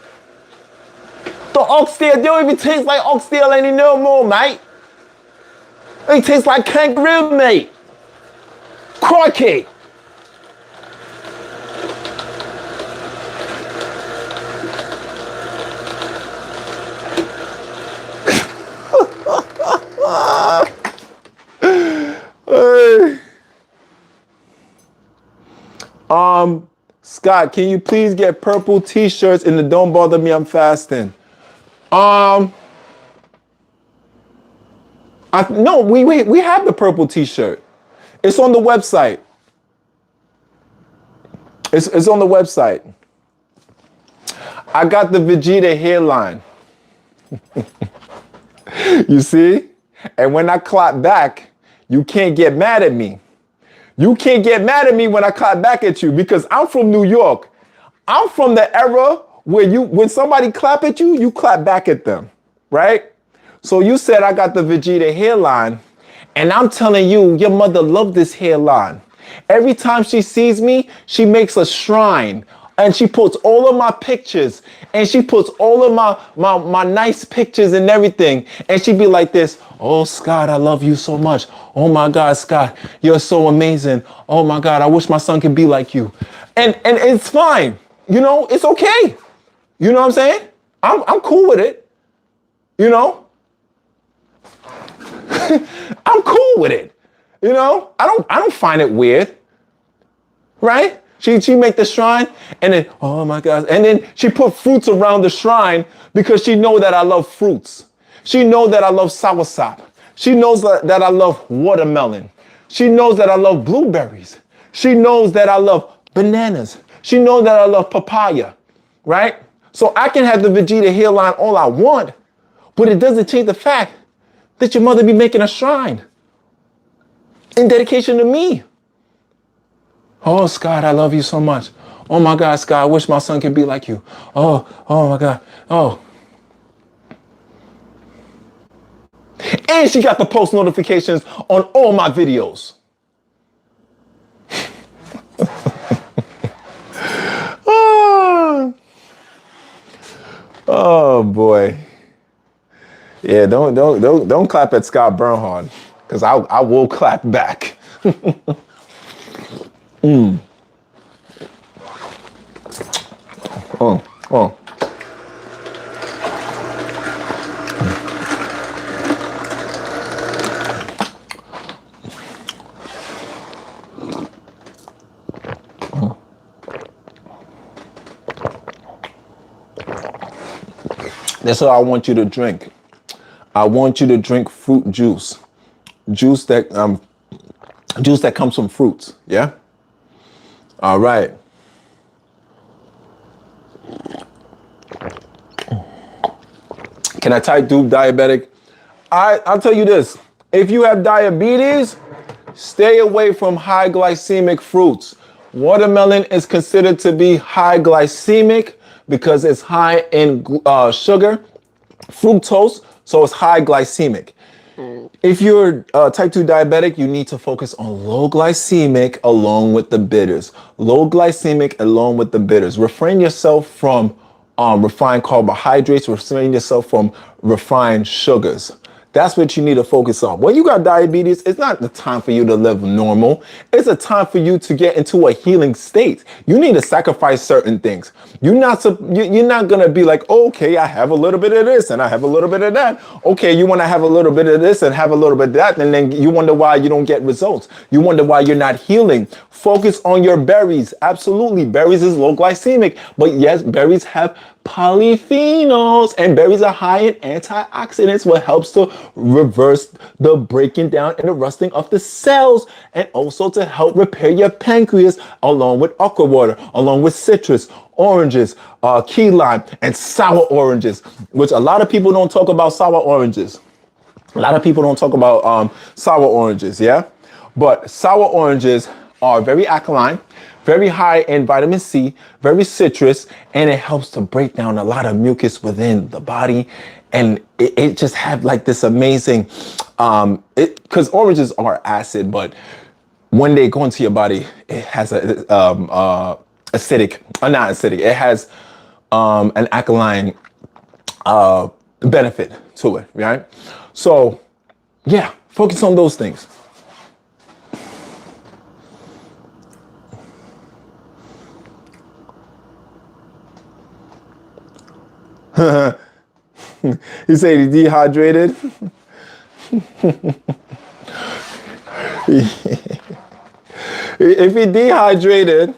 The oxtail don't even taste like oxtail any no more, mate. It tastes like kangaroo meat. Crikey. Scott, can you please get purple t-shirts in the Don't Bother Me, I'm Fasting? No, we have the purple t-shirt. It's on the website. It's on the website. I got the Vegeta hairline. You see? And when I clap back, you can't get mad at me. You can't get mad at me when I clap back at you because I'm from New York. I'm from the era where when somebody clap at you, you clap back at them, right? So you said I got the Vegeta hairline, and I'm telling you, your mother loved this hairline. Every time she sees me, she makes a shrine, and she puts all of my pictures, and she puts all of my nice pictures and everything, and she'd be like this, oh, Scott, I love you so much. Oh my God, Scott, you're so amazing. Oh my God, I wish my son could be like you. And it's fine. You know, it's okay. You know what I'm saying? I'm cool with it. You know? I'm cool with it. You know? I don't find it weird. Right? She make the shrine and then, oh my God. And then she put fruits around the shrine because she know that I love fruits. She knows that I love soursop. She knows that I love watermelon. She knows that I love blueberries. She knows that I love bananas. She knows that I love papaya, right? So I can have the Vegeta hairline all I want, but it doesn't change the fact that your mother be making a shrine in dedication to me. Oh, Scott, I love you so much. Oh my God, Scott, I wish my son could be like you. Oh my God. Oh. And she got the post notifications on all my videos. Oh boy. Yeah, don't clap at Scott Bernhard, because I will clap back. Oh. That's what I want you to drink. I want you to drink fruit juice. Juice that comes from fruits, yeah? All right. Can I type dupe diabetic? I'll tell you this. If you have diabetes, stay away from high glycemic fruits. Watermelon is considered to be high glycemic because it's high in sugar, fructose, so it's high glycemic. If you're type 2 diabetic, you need to focus on low glycemic along with the bitters. Low glycemic along with the bitters. Refrain yourself from refined carbohydrates. Refrain yourself from refined sugars. That's what you need to focus on. When you got diabetes, it's not the time for you to live normal. It's a time for you to get into a healing state. You need to sacrifice certain things. You're not going to be like, okay, I have a little bit of this and I have a little bit of that. Okay, you want to have a little bit of this and have a little bit of that, and then you wonder why you don't get results. You wonder why you're not healing. Focus on your berries. Absolutely. Berries is low glycemic, but yes, berries have polyphenols, and berries are high in antioxidants, what helps to reverse the breaking down and the rusting of the cells, and also to help repair your pancreas, along with aqua water, along with citrus, oranges, key lime, and sour oranges, which a lot of people don't talk about sour oranges. A lot of people don't talk about sour oranges, yeah? But sour oranges are very alkaline, very high in vitamin C, very citrus, and it helps to break down a lot of mucus within the body. And it just have like this amazing, because oranges are acid, but when they go into your body, it has a acidic, not acidic. It has an alkaline benefit to it, right? So, yeah, focus on those things. You say he's dehydrated? If he dehydrated,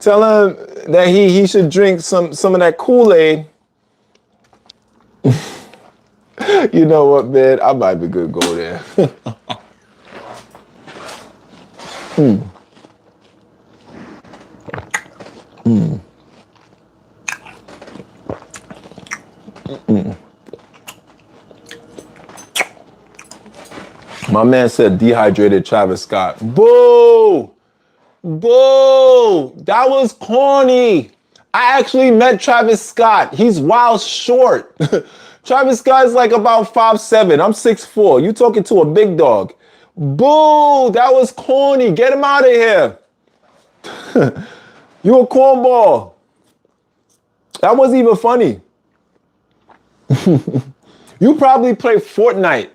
tell him that he should drink some of that Kool-Aid. You know what, man? I might be good to go there. My man said dehydrated Travis Scott. Boo! Boo! That was corny. I actually met Travis Scott. He's wild short. Travis Scott is like about 5'7". I'm 6'4". You talking to a big dog. Boo! That was corny. Get him out of here. You a cornball. That wasn't even funny. You probably play Fortnite.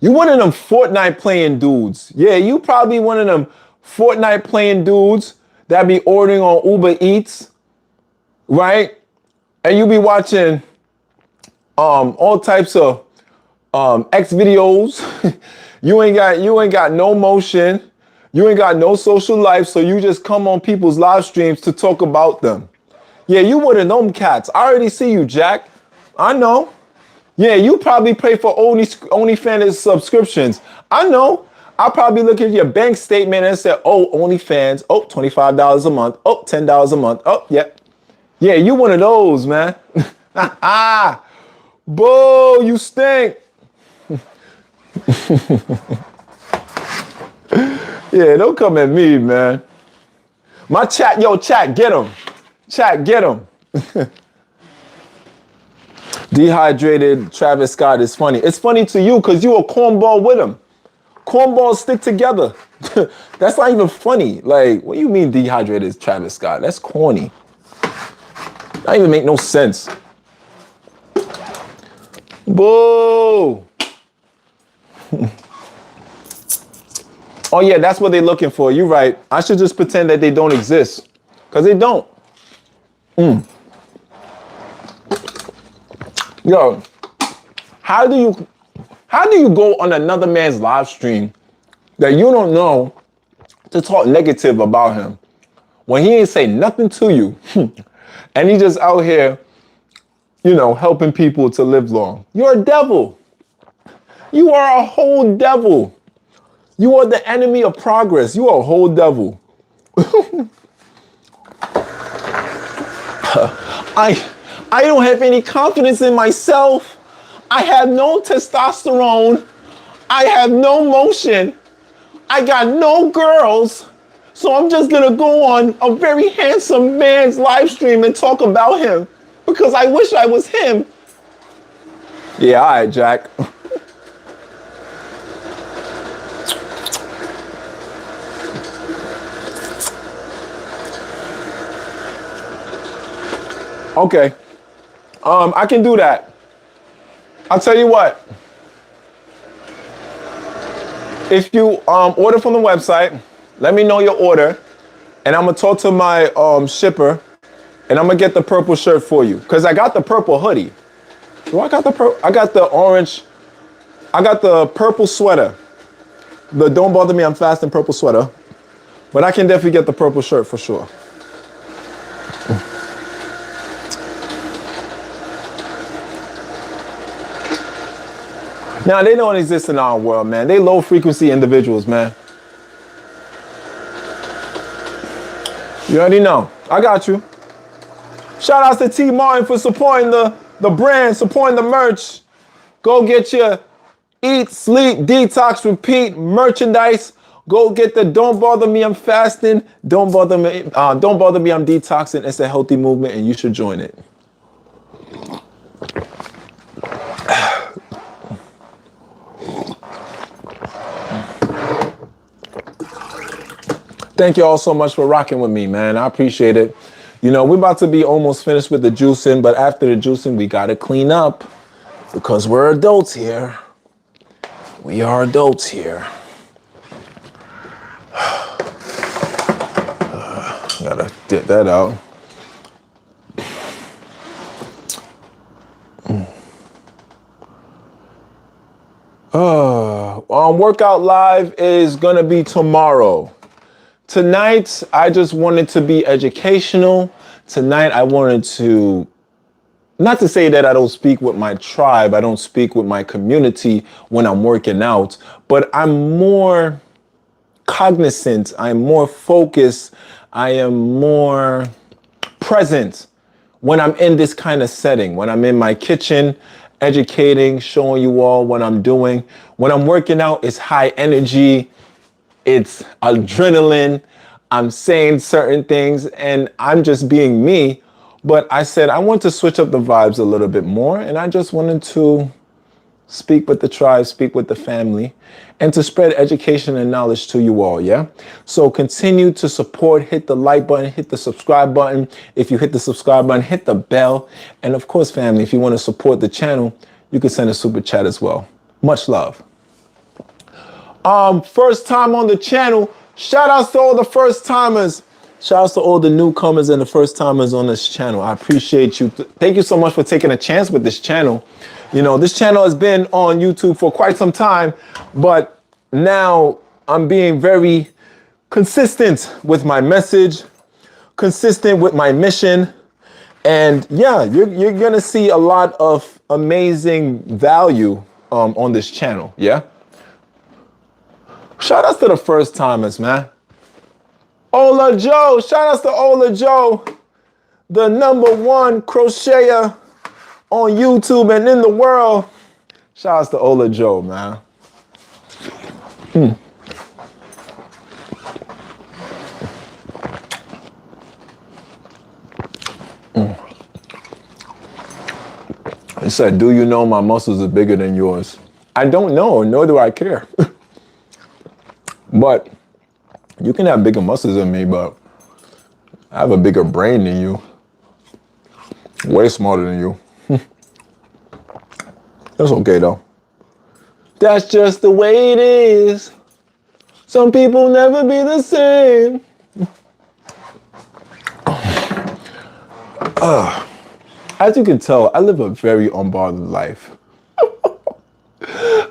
You one of them Fortnite playing dudes. Yeah, you probably one of them Fortnite playing dudes that be ordering on Uber Eats, right? And you be watching all types of X videos. You ain't got no motion. You ain't got no social life, so you just come on people's live streams to talk about them. Yeah, you one of them cats. I already see you, Jack. I know. Yeah, you probably pay for OnlyFans subscriptions. I know. I'll probably look at your bank statement and say, oh, OnlyFans, oh, $25 a month, oh, $10 a month, oh, yep. Yeah, you one of those, man. Boo, you stink. Yeah, don't come at me, man. My chat, get him. Chat, get him. Dehydrated Travis Scott is funny. It's funny to you because you a cornball with him. Cornballs stick together. That's not even funny. Like, what do you mean dehydrated Travis Scott? That's corny. That even make no sense. Boo. Oh yeah, that's what they're looking for. You're right. I should just pretend that they don't exist. Because they don't. Yo, how do you go on another man's live stream that you don't know to talk negative about him when he ain't say nothing to you and he just out here, helping people to live long? You're a devil. You are a whole devil. You are the enemy of progress. You are a whole devil. I don't have any confidence in myself. I have no testosterone. I have no motion. I got no girls. So I'm just going to go on a very handsome man's live stream and talk about him because I wish I was him. Yeah, all right, Jack. Okay. I can do that. I'll tell you what. If you order from the website, let me know your order, and I'm gonna talk to my shipper, and I'm gonna get the purple shirt for you. Cause I got the purple hoodie. I got the orange. I got the purple sweater. The Don't Bother Me, I'm Fasting purple sweater. But I can definitely get the purple shirt for sure. Now, they don't exist in our world, man. They low frequency individuals, man. You already know. I got you. Shout out to T. Martin for supporting the brand, supporting the merch. Go get your Eat, Sleep, Detox, Repeat merchandise. Go get the Don't Bother Me, I'm Fasting. Don't bother me, I'm Detoxing. It's a healthy movement and you should join it. Thank you all so much for rocking with me, man. I appreciate it. You know, we're about to be almost finished with the juicing, but after the juicing, we got to clean up because we're adults here. We are adults here. Gotta get that out. Workout Live is gonna be tomorrow. Tonight, I just wanted to be educational. Tonight, I wanted to, not to say that I don't speak with my tribe, I don't speak with my community when I'm working out, but I'm more cognizant, I'm more focused, I am more present when I'm in this kind of setting, when I'm in my kitchen, educating, showing you all what I'm doing. When I'm working out, it's high energy, it's adrenaline. I'm saying certain things and I'm just being me. But I said, I want to switch up the vibes a little bit more. And I just wanted to speak with the tribe, speak with the family, and to spread education and knowledge to you all, yeah? So continue to support, hit the like button, hit the subscribe button. If you hit the subscribe button, hit the bell. And of course, family, if you want to support the channel, you can send a super chat as well. Much love. First time on the channel, shout outs to all the first timers. Shout outs to all the newcomers and the first timers on this channel. I appreciate you. Thank you so much for taking a chance with this channel. You know, this channel has been on YouTube for quite some time, but now I'm being very consistent with my message, consistent with my mission. And yeah, you're going to see a lot of amazing value on this channel. Yeah. Shout outs to the first timers, man. Ola Joe, shout outs to Ola Joe, the #1 crocheter on YouTube and in the world. Shout outs to Ola Joe, man. He said, do you know my muscles are bigger than yours? I don't know, nor do I care. But you can have bigger muscles than me, but I have a bigger brain than you. Way smarter than you. That's okay though. That's just the way it is. Some people never be the same. As you can tell, I live a very unbothered life.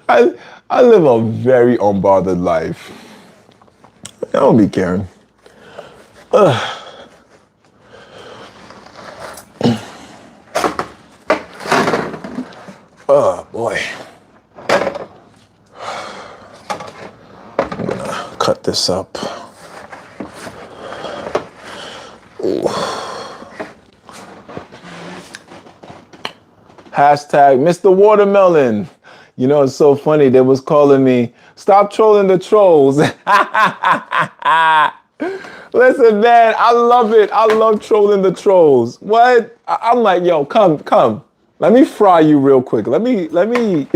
I live a very unbothered life. I don't be caring. Oh boy. I'm gonna cut this up. Ooh. Hashtag Mr. Watermelon. You know, it's so funny. They was calling me, stop trolling the trolls. Listen, man, I love it. I love trolling the trolls. What? I'm like, yo, come. Let me fry you real quick. Let me let me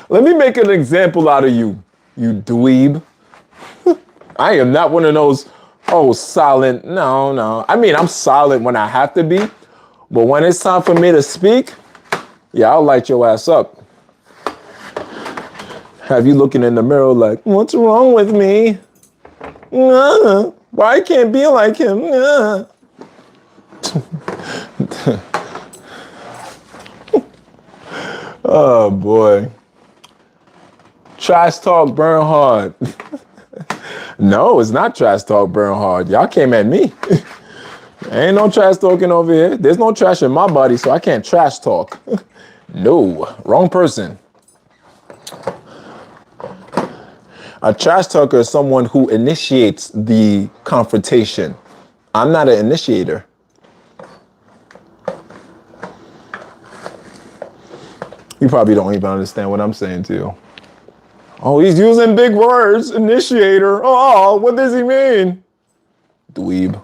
make an example out of you, you dweeb. I am not one of those, silent. No. I mean, I'm silent when I have to be, but when it's time for me to speak, yeah, I'll light your ass up. Have you looking in the mirror like, what's wrong with me? Why I can't be like him? Oh boy. Trash talk burn hard. No, it's not trash talk burn hard. Y'all came at me. Ain't no trash talking over here. There's no trash in my body, so I can't trash talk. No, wrong person. A trash talker is someone who initiates the confrontation. I'm not an initiator. You probably don't even understand what I'm saying to you. Oh, he's using big words, initiator. Oh, what does he mean? Dweeb.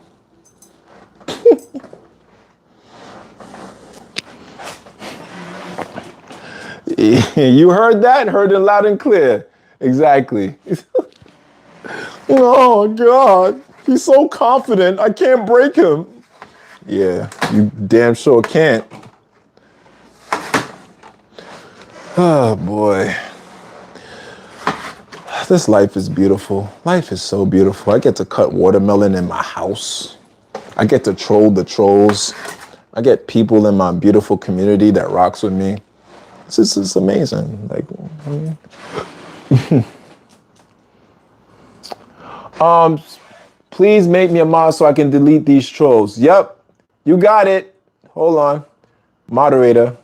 You heard that? Heard it loud and clear. Exactly. Oh, God. He's so confident. I can't break him. Yeah, you damn sure can't. Oh, boy. This life is beautiful. Life is so beautiful. I get to cut watermelon in my house. I get to troll the trolls. I get people in my beautiful community that rocks with me. This is amazing. Like, please make me a mod so I can delete these trolls. Yep, you got it. Hold on, moderator.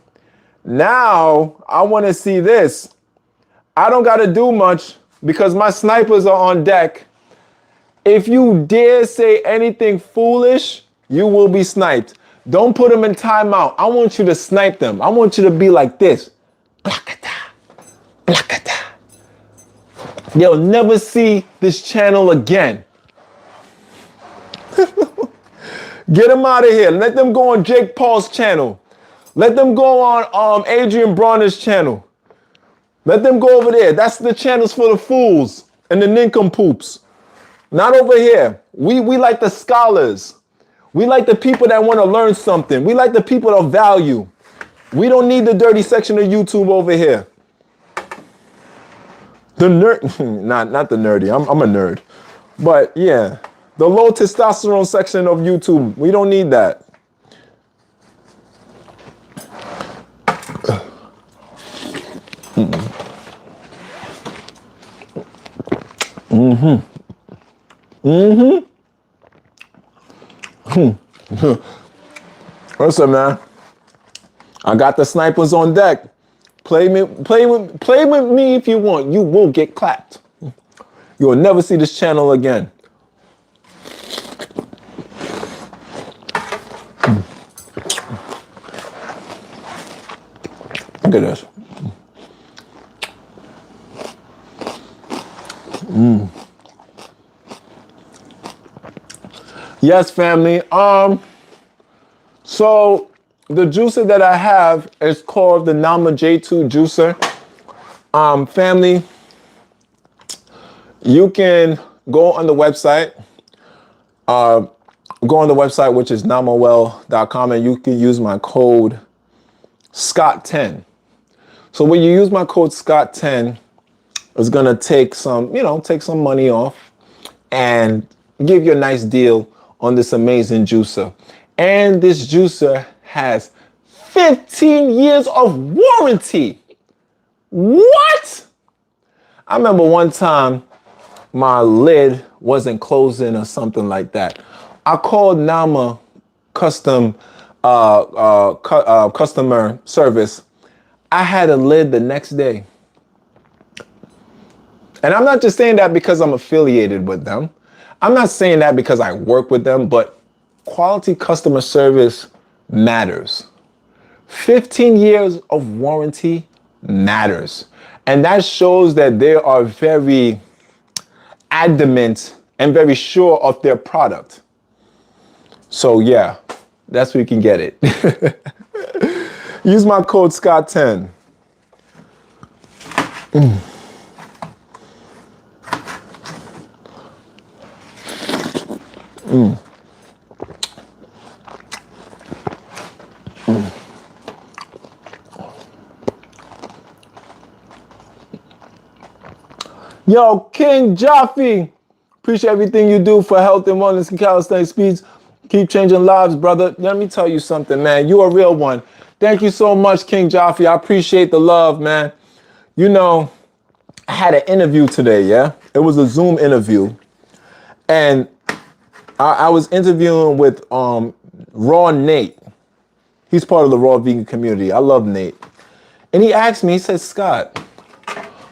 Now I want to see this. I don't got to do much because my snipers are on deck. If you dare say anything foolish, you will be sniped. Don't put them in timeout. I want you to snipe them. I want you to be like this. Blakata, blakata. They'll never see this channel again. Get them out of here. Let them go on Jake Paul's channel. Let them go on Adrian Bronner's channel. Let them go over there. That's the channels for the fools and the nincompoops. Not over here. We like the scholars. We like the people that want to learn something. We like the people of value. We don't need the dirty section of YouTube over here. The nerd, not the nerdy. I'm a nerd. But yeah, the low testosterone section of YouTube. We don't need that. Listen, man. I got the snipers on deck. Play with me if you want. You will get clapped. You'll never see this channel again. Look at this. Yes, family. So the juicer that I have is called the Nama J2 juicer. Family, you can go on the website. Go on the website, which is namawell.com, and you can use my code Scott10. So when you use my code Scott10, it's gonna take some money off and give you a nice deal on this amazing juicer. And this juicer has 15 years of warranty. What? I remember one time my lid wasn't closing or something like that. I called Nama customer service. I had a lid the next day. And I'm not just saying that because I'm affiliated with them. I'm not saying that because I work with them, but quality customer service matters. 15 years of warranty matters. And that shows that they are very adamant and very sure of their product. So yeah, that's where you can get it. Use my code Scott10. Yo, King Jaffe, appreciate everything you do for health and wellness and calisthenics speeds. Keep changing lives, brother. Let me tell you something, man. You a real one. Thank you so much, King Jaffe. I appreciate the love, man. You know, I had an interview today, yeah? It was a Zoom interview. And I was interviewing with Raw Nate. He's part of the Raw Vegan community. I love Nate. And he asked me, he said, Scott,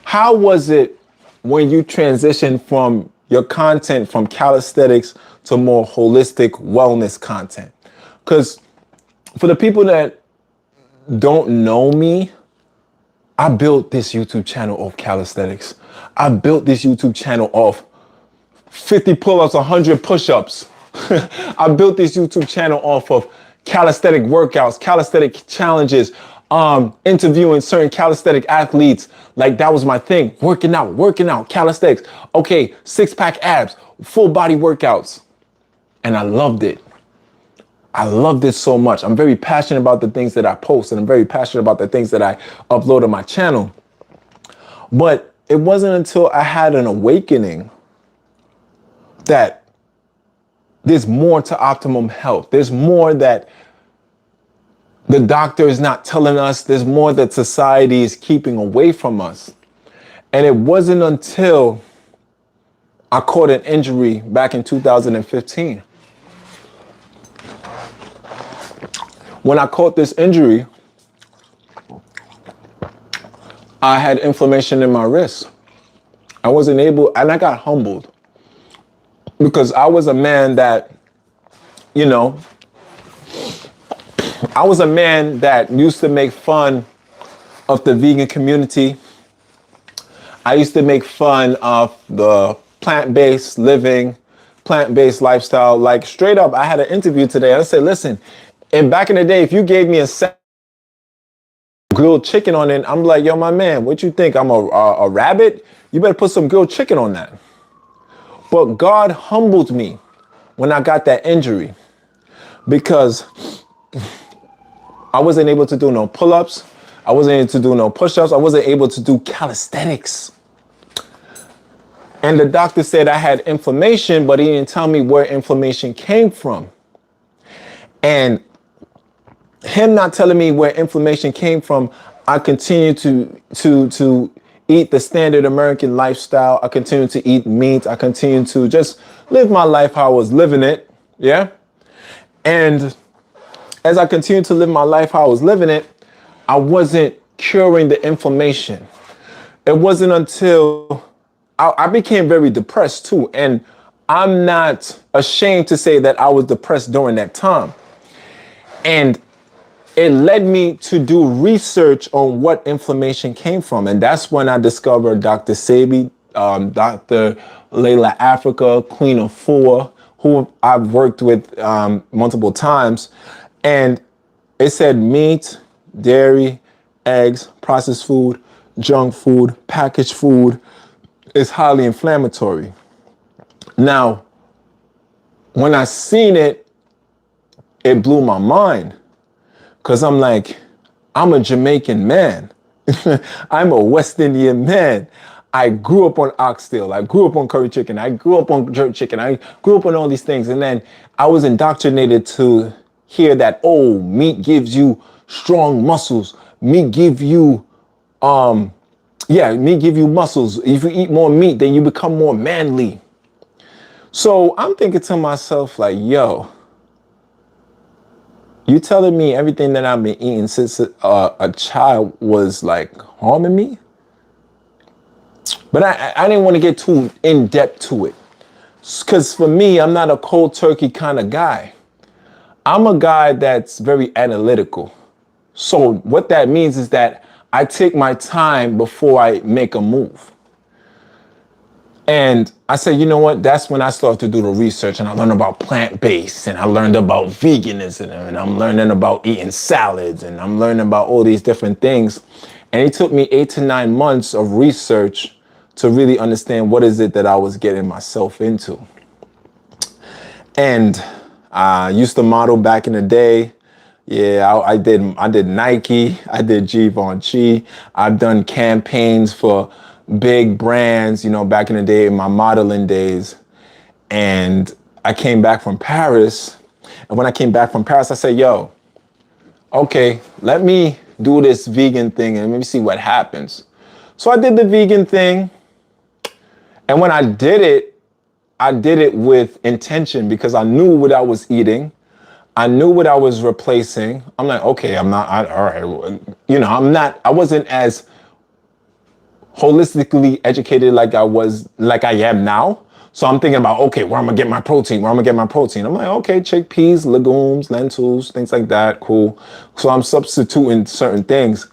how was it when you transitioned from your content from calisthenics to more holistic wellness content? Because for the people that don't know me, I built this YouTube channel off calisthenics. I built this YouTube channel off 50 pull-ups, 100 push-ups. I built this YouTube channel off of calisthenic workouts, calisthenic challenges, interviewing certain calisthenic athletes. Like that was my thing. Working out, calisthenics. Okay, 6-pack abs, full body workouts. And I loved it. I loved it so much. I'm very passionate about the things that I post, and I'm very passionate about the things that I upload on my channel. But it wasn't until I had an awakening that there's more to optimum health. There's more that the doctor is not telling us. There's more that society is keeping away from us. And it wasn't until I caught an injury back in 2015. When I caught this injury, I had inflammation in my wrist. I wasn't able, and I got humbled because I was a man that, I was a man that used to make fun of the vegan community. I used to make fun of the plant-based living, plant-based lifestyle. Like straight up, I had an interview today. I said, listen, and back in the day, if you gave me a grilled chicken on it, I'm like, yo, my man, what you think? I'm a rabbit? You better put some grilled chicken on that. But God humbled me when I got that injury because I wasn't able to do no pull-ups. I wasn't able to do no push-ups. I wasn't able to do calisthenics. And the doctor said I had inflammation, but he didn't tell me where inflammation came from. And him not telling me where inflammation came from, I continued to eat the standard American lifestyle. I continued to eat meat. I continued to just live my life how I was living it. Yeah. And as I continued to live my life how I was living it, I wasn't curing the inflammation. It wasn't until I became very depressed too. And I'm not ashamed to say that I was depressed during that time. And it led me to do research on what inflammation came from. And that's when I discovered Dr. Sebi, Dr. Layla Africa, Queen of Four, who I've worked with multiple times. And it said meat, dairy, eggs, processed food, junk food, packaged food is highly inflammatory. Now, when I seen it, it blew my mind. Because I'm like, I'm a Jamaican man. I'm a West Indian man. I grew up on oxtail. I grew up on curry chicken. I grew up on jerk chicken. I grew up on all these things. And then I was indoctrinated to hear that, oh, meat gives you strong muscles. Meat give you, meat give you muscles. If you eat more meat, then you become more manly. So I'm thinking to myself like, yo, you telling me everything that I've been eating since a child was like harming me? But I didn't want to get too in depth to it. Because for me, I'm not a cold turkey kind of guy. I'm a guy that's very analytical. So what that means is that I take my time before I make a move. And I said, you know what? That's when I started to do the research and I learned about plant-based and I learned about veganism and I'm learning about eating salads and I'm learning about all these different things. And it took me 8 to 9 months of research to really understand what is it that I was getting myself into. And I used to model back in the day. Yeah, I did Nike, I did Givenchy. I've done campaigns for big brands, back in the day, in my modeling days. And I came back from Paris. And when I came back from Paris, I said, yo, okay, let me do this vegan thing and let me see what happens. So I did the vegan thing. And when I did it with intention because I knew what I was eating. I knew what I was replacing. I'm like, okay, all right. I wasn't as holistically educated like I am now. So I'm thinking about, okay, where I'm gonna get my protein? I'm like, okay, chickpeas, legumes, lentils, things like that, cool. So I'm substituting certain things.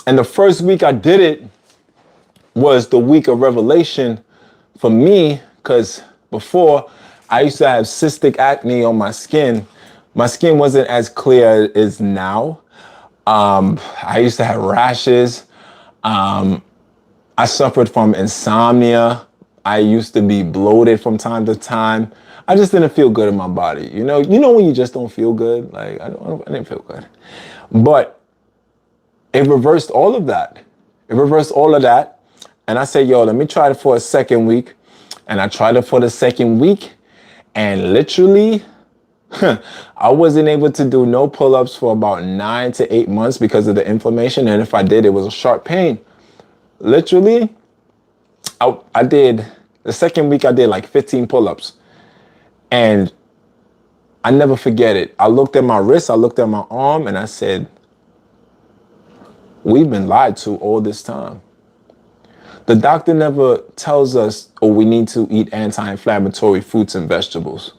And the first week I did it was the week of revelation for me, because before I used to have cystic acne on my skin. My skin wasn't as clear as now. I used to have rashes. I suffered from insomnia. I used to be bloated from time to time. I just didn't feel good in my body. You know when you just don't feel good? Like I didn't feel good. But it reversed all of that. It reversed all of that. And I said, yo, let me try it for a second week. And I tried it for the second week. And literally, I wasn't able to do no pull-ups for about 9 to 8 months because of the inflammation. And if I did, it was a sharp pain. Literally, I did, the second week I did like 15 pull-ups. And I never forget it. I looked at my wrist, I looked at my arm, and I said, we've been lied to all this time. The doctor never tells us, oh, we need to eat anti-inflammatory fruits and vegetables.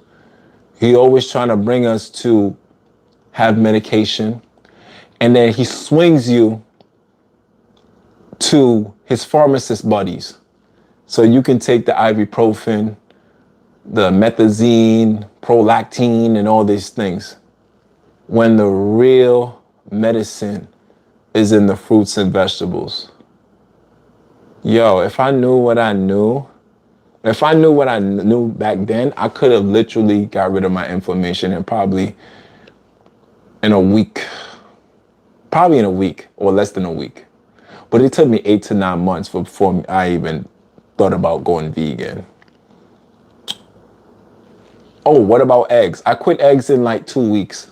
He always trying to bring us to have medication. And then he swings you to his pharmacist buddies. So you can take the ibuprofen, the methazine, prolactin, and all these things. When the real medicine is in the fruits and vegetables. Yo, if I knew what I knew back then, I could have literally got rid of my inflammation in probably in a week or less than a week. But it took me 8 to 9 months before I even thought about going vegan. Oh, what about eggs? I quit eggs in like 2 weeks.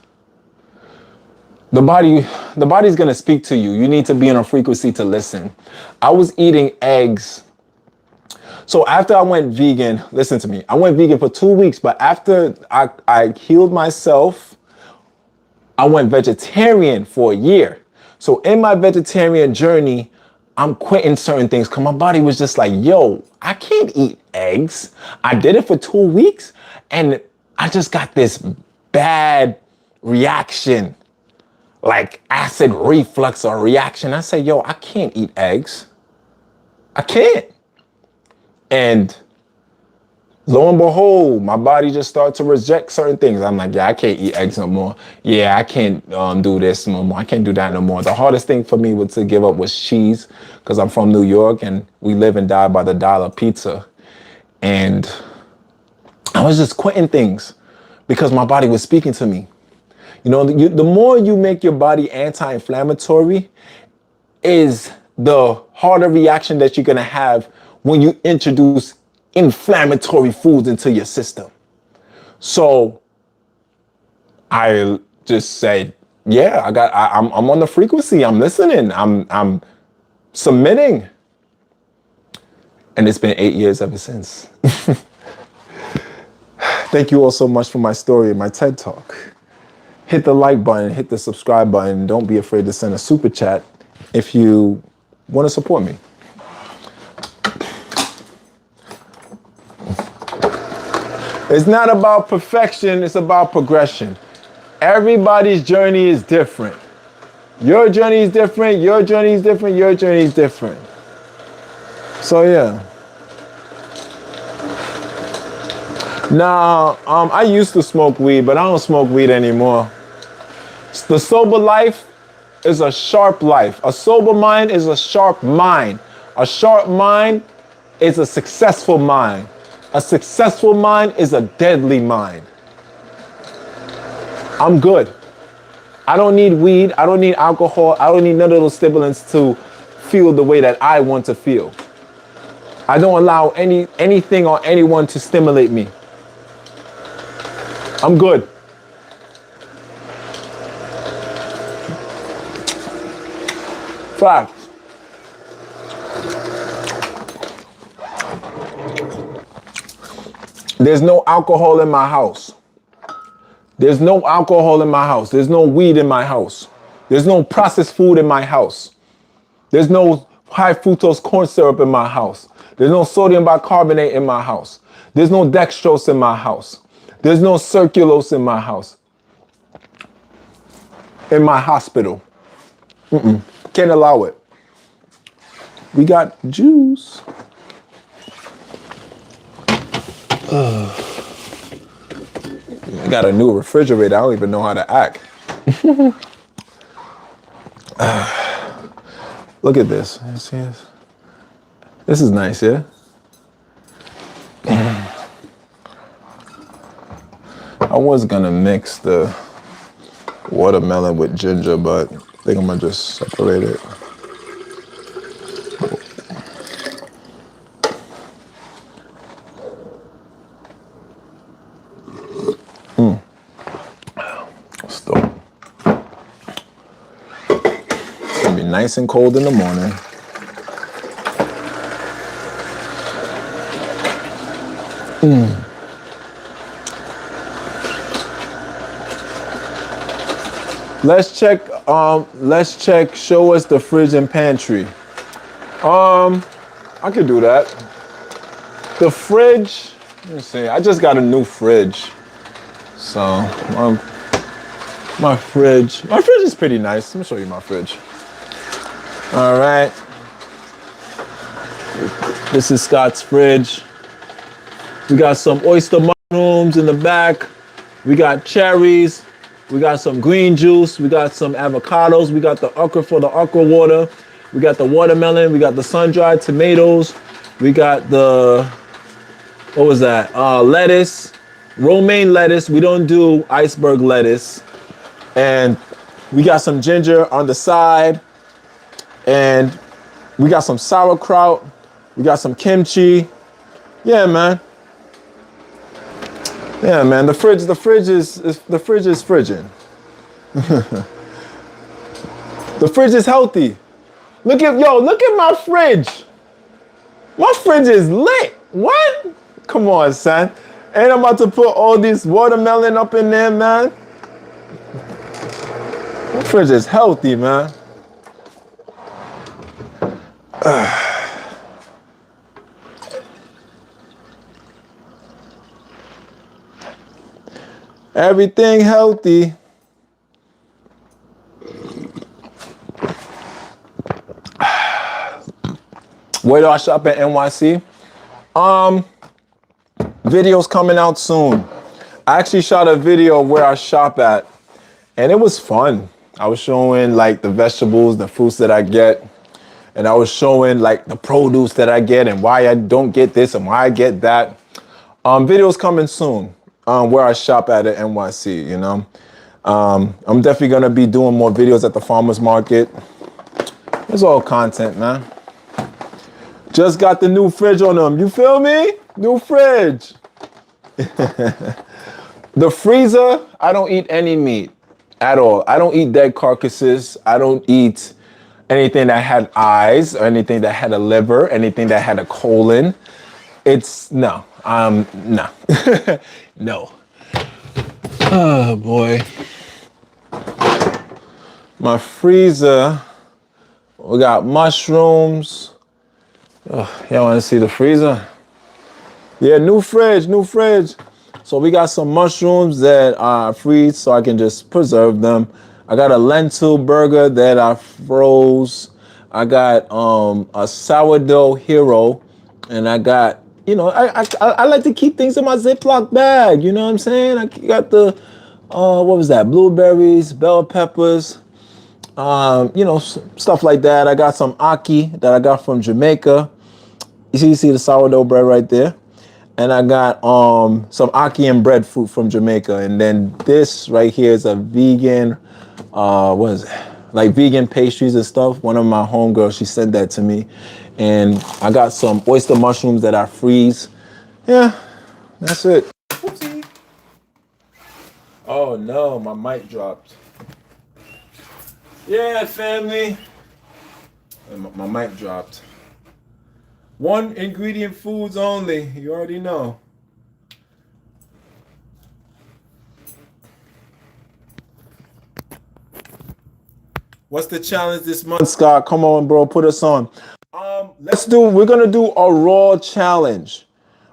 The body's gonna speak to you. You need to be on a frequency to listen. I was eating eggs. So after I went vegan, listen to me. I went vegan for 2 weeks, but after I healed myself, I went vegetarian for a year. So in my vegetarian journey, I'm quitting certain things because my body was just like, yo, I can't eat eggs. I did it for 2 weeks and I just got this bad reaction, like acid reflux or reaction. I said, yo, I can't eat eggs. I can't. And lo and behold, my body just started to reject certain things. I'm like, yeah, I can't eat eggs no more. Yeah, I can't do this no more. I can't do that no more. The hardest thing for me to give up was cheese because I'm from New York and we live and die by the dollar pizza. And I was just quitting things because my body was speaking to me. You know, the more you make your body anti-inflammatory is the harder reaction that you're going to have when you introduce inflammatory foods into your system. So I just said, yeah, I'm on the frequency. I'm listening. I'm submitting. And it's been 8 years ever since. Thank you all so much for my story, my TED Talk. Hit the like button, hit the subscribe button. Don't be afraid to send a super chat if you want to support me. It's not about perfection, it's about progression. Everybody's journey is different. Your journey is different, your journey is different, your journey is different. So yeah. Now, I used to smoke weed, but I don't smoke weed anymore. The sober life is a sharp life. A sober mind is a sharp mind. A sharp mind is a successful mind. A successful mind is a deadly mind. I'm good. I don't need weed. I don't need alcohol. I don't need none of those stimulants to feel the way that I want to feel. I don't allow anything or anyone to stimulate me. I'm good. Fact. There's no alcohol in my house. There's no alcohol in my house. There's no weed in my house. There's no processed food in my house. There's no high fructose corn syrup in my house. There's no sodium bicarbonate in my house. There's no dextrose in my house. There's no circulose in my house. In my hospital. Can't allow it. We got juice. I got a new refrigerator. I don't even know how to act. Look at this. You see this? This is nice, yeah? I was gonna mix the watermelon with ginger, but I think I'm gonna just separate it. Still. It's gonna be nice and cold in the morning. Let's check, show us the fridge and pantry. I could do that. The fridge, let me see, I just got a new fridge. So, my fridge is pretty nice. Let me show you my fridge. All right. This is Scott's fridge. We got some oyster mushrooms in the back. We got cherries. We got some green juice. We got some avocados. We got the okra for the okra water. We got the watermelon. We got the sun-dried tomatoes. We got the, what was that? Lettuce, romaine lettuce. We don't do iceberg lettuce. And we got some ginger on the side. And we got some sauerkraut. We got some kimchi. Yeah, man. Yeah, man. The fridge is friggin'. The fridge is healthy. Look at my fridge. My fridge is lit. What? Come on, son. And I'm about to put all this watermelon up in there, man. My fridge is healthy, man. Everything healthy. Where do I shop at NYC? Videos coming out soon. I actually shot a video where I shop at, and it was fun. I was showing like the vegetables, the fruits that I get, and I was showing like the produce that I get and why I don't get this and why I get that. Videos coming soon. Where I shop at NYC, you know. I'm definitely gonna be doing more videos at the farmer's market. It's all content, man. Just got the new fridge on them. You feel me? New fridge. The freezer, I don't eat any meat at all. I don't eat dead carcasses. I don't eat anything that had eyes or anything that had a liver, anything that had a colon. It's no. No. No. Oh boy. My freezer, we got mushrooms. Oh, y'all wanna see the freezer? Yeah, new fridge. So we got some mushrooms that are freeze so I can just preserve them. I got a lentil burger that I froze. I got a sourdough hero, and I got, you know, I like to keep things in my Ziploc bag. You know what I'm saying? I got the, what was that? Blueberries, bell peppers, you know, stuff like that. I got some ackee that I got from Jamaica. You see the sourdough bread right there. And I got some ackee and breadfruit from Jamaica. And then this right here is a vegan, what is it? Like vegan pastries and stuff. One of my homegirls, she sent that to me. And I got some oyster mushrooms that I freeze. Yeah, that's it. Whoopsie. Oh no, my mic dropped. Yeah, family. My mic dropped. One ingredient foods only. You already know. What's the challenge this month, Scott? Come on, bro, put us on. We're gonna do a raw challenge.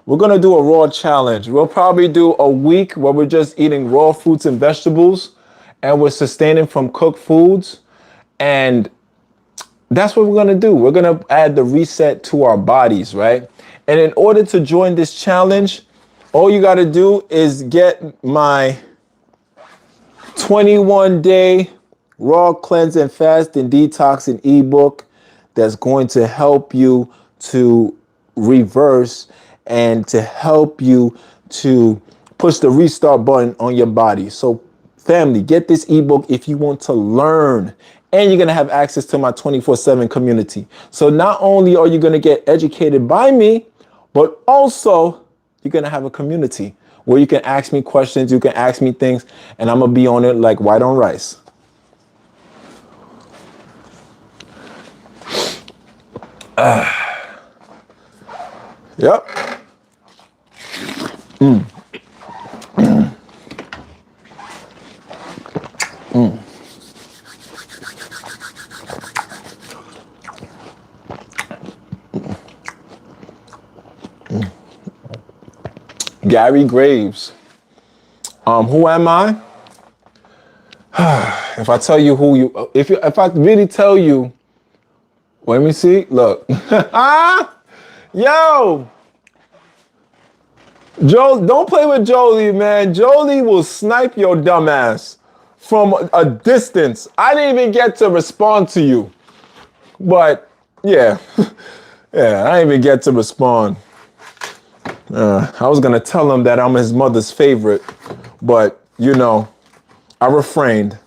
We're gonna do a raw challenge. We'll probably do a week where we're just eating raw fruits and vegetables and we're sustaining from cooked foods. And that's what we're gonna do. We're gonna add the reset to our bodies, right? And in order to join this challenge, all you gotta do is get my 21-day raw cleanse and fast and detox and ebook that's going to help you to reverse and to help you to push the restart button on your body. So family, get this ebook if you want to learn, and you're going to have access to my 24/7 community. So not only are you going to get educated by me, but also you're going to have a community where you can ask me questions, you can ask me things, and I'm going to be on it like white on rice. Yep. Gary Graves. Who am I? If I tell you who you, if I really tell you, let me see. Look, yo, Joe, don't play with Jolie, man. Jolie will snipe your dumb ass from a distance. I didn't even get to respond to you, but yeah, yeah, I didn't even get to respond. I was gonna tell him that I'm his mother's favorite, but you know, I refrained.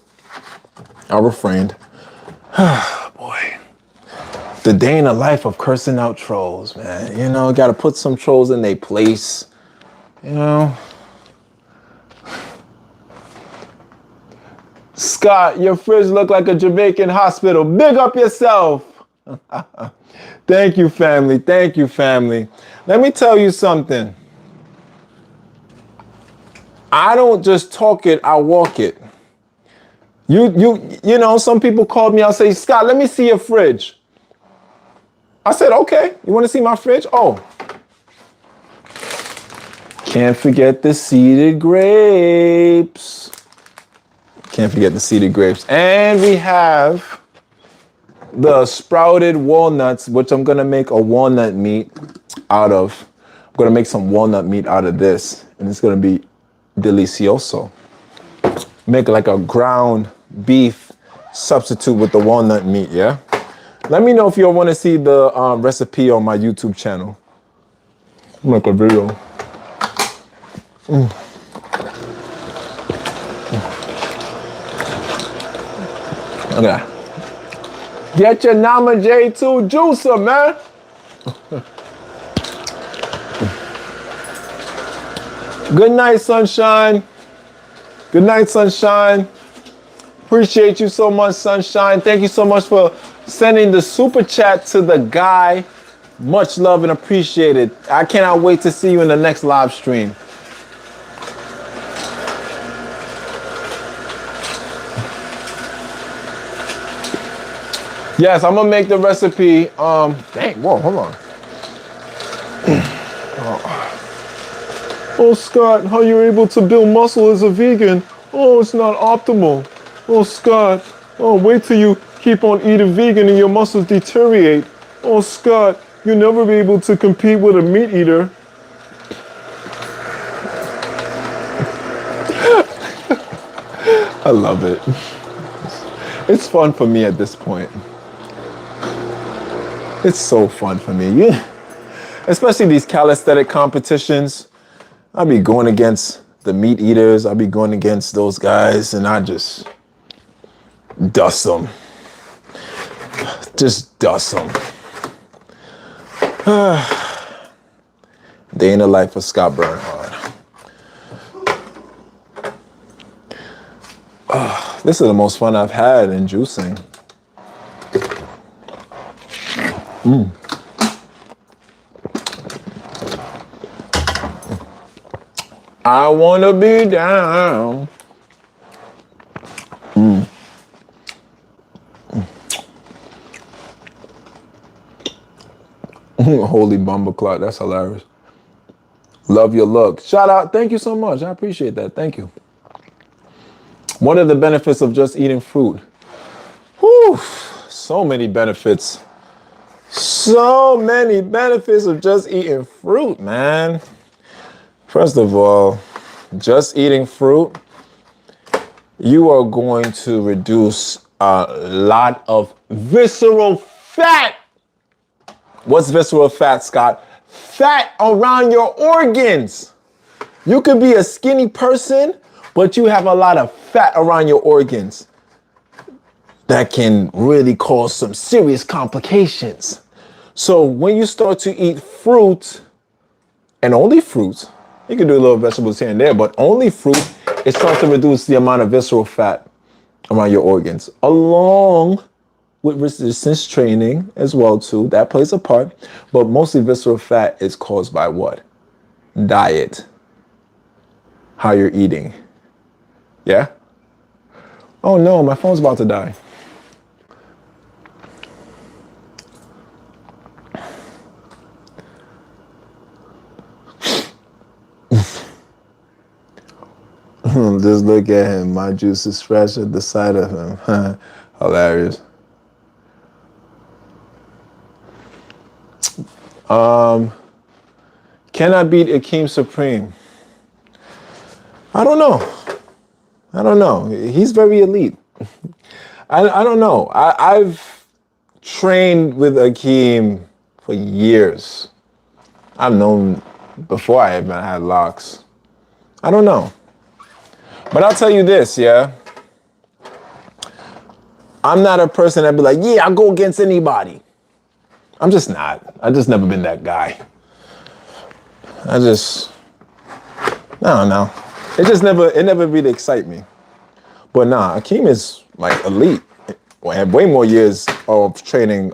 Boy, the day in the life of cursing out trolls, man. You know, gotta put some trolls in their place. You know, Scott, your fridge look like a Jamaican hospital. Big up yourself. Thank you, family. Thank you, family. Let me tell you something. I don't just talk it, I walk it. You know, some people called me, I'll say, Scott, let me see your fridge. I said, okay, you want to see my fridge? Oh. Can't forget the seeded grapes. Can't forget the seeded grapes. And we have the sprouted walnuts, which I'm going to make a walnut meat out of. I'm going to make some walnut meat out of this, and it's going to be delicioso. Make like a ground beef substitute with the walnut meat, yeah? Let me know if you want to see the recipe on my YouTube channel. Make a video. Okay. Get your Nama J2 juicer, man. Good night, sunshine. Good night, sunshine. Appreciate you so much, sunshine. Thank you so much for sending the super chat to the guy. Much love and appreciated. I cannot wait to see you in the next live stream. Yes, I'm gonna make the recipe. Dang, whoa, hold on. Oh, Scott, how you're able to build muscle as a vegan? Oh, it's not optimal. Oh, Scott, oh, wait till you keep on eating vegan and your muscles deteriorate. Oh, Scott, you'll never be able to compete with a meat eater. I love it. It's fun for me at this point. It's so fun for me. Yeah. Especially these calisthenic competitions. I'll be going against the meat eaters. I'll be going against those guys, and I just dust them. Just dust them. Day in the life of Scott Bernhard. This is the most fun I've had in juicing. I wanna be down. Holy bumbleclot, that's hilarious. Love your look. Shout out, thank you so much. I appreciate that. Thank you. What are the benefits of just eating fruit? Whew, so many benefits. So many benefits of just eating fruit, man. First of all, just eating fruit, you are going to reduce a lot of visceral Fat. What's visceral fat, Scott? Fat around your organs. You could be a skinny person, but you have a lot of fat around your organs. That can really cause some serious complications. So when you start to eat fruit, and only fruit, you can do a little vegetables here and there, but only fruit, it starts to reduce the amount of visceral fat around your organs, along with resistance training as well too. That plays a part, but mostly visceral fat is caused by what? Diet. How you're eating. Yeah? Oh no, my phone's about to die. Just look at him. My juice is fresh at the sight of him. Hilarious. Can I beat Akeem Supreme? I don't know. He's very elite. I don't know. I've trained with Akeem for years. I've known before I even had locks. I don't know. But I'll tell you this, yeah. I'm not a person that be like, yeah, I'll go against anybody. I'm just not. I just never been that guy. I don't know. It never really excite me. But nah, Akeem is like elite. I have way more years of training,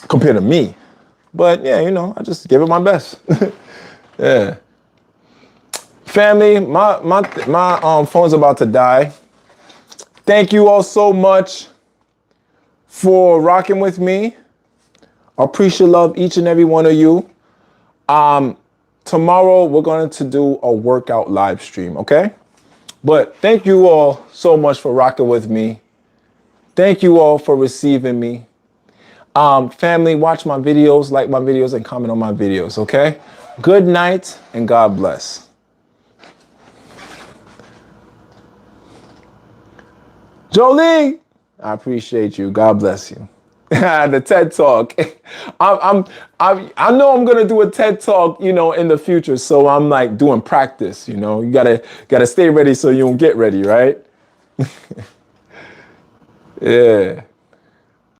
compared to me. But yeah, I just give it my best. Yeah. Family, my phone's about to die. Thank you all so much for rocking with me. I appreciate love each and every one of you. Tomorrow we're going to do a workout live stream, okay? But thank you all so much for rocking with me. Thank you all for receiving me. Family, watch my videos, like my videos, and comment on my videos, okay? Good night and God bless. Jolie, I appreciate you. God bless you. The TED Talk. I know I'm gonna do a TED Talk, in the future. So I'm like doing practice. You gotta stay ready so you don't get ready, right? Yeah.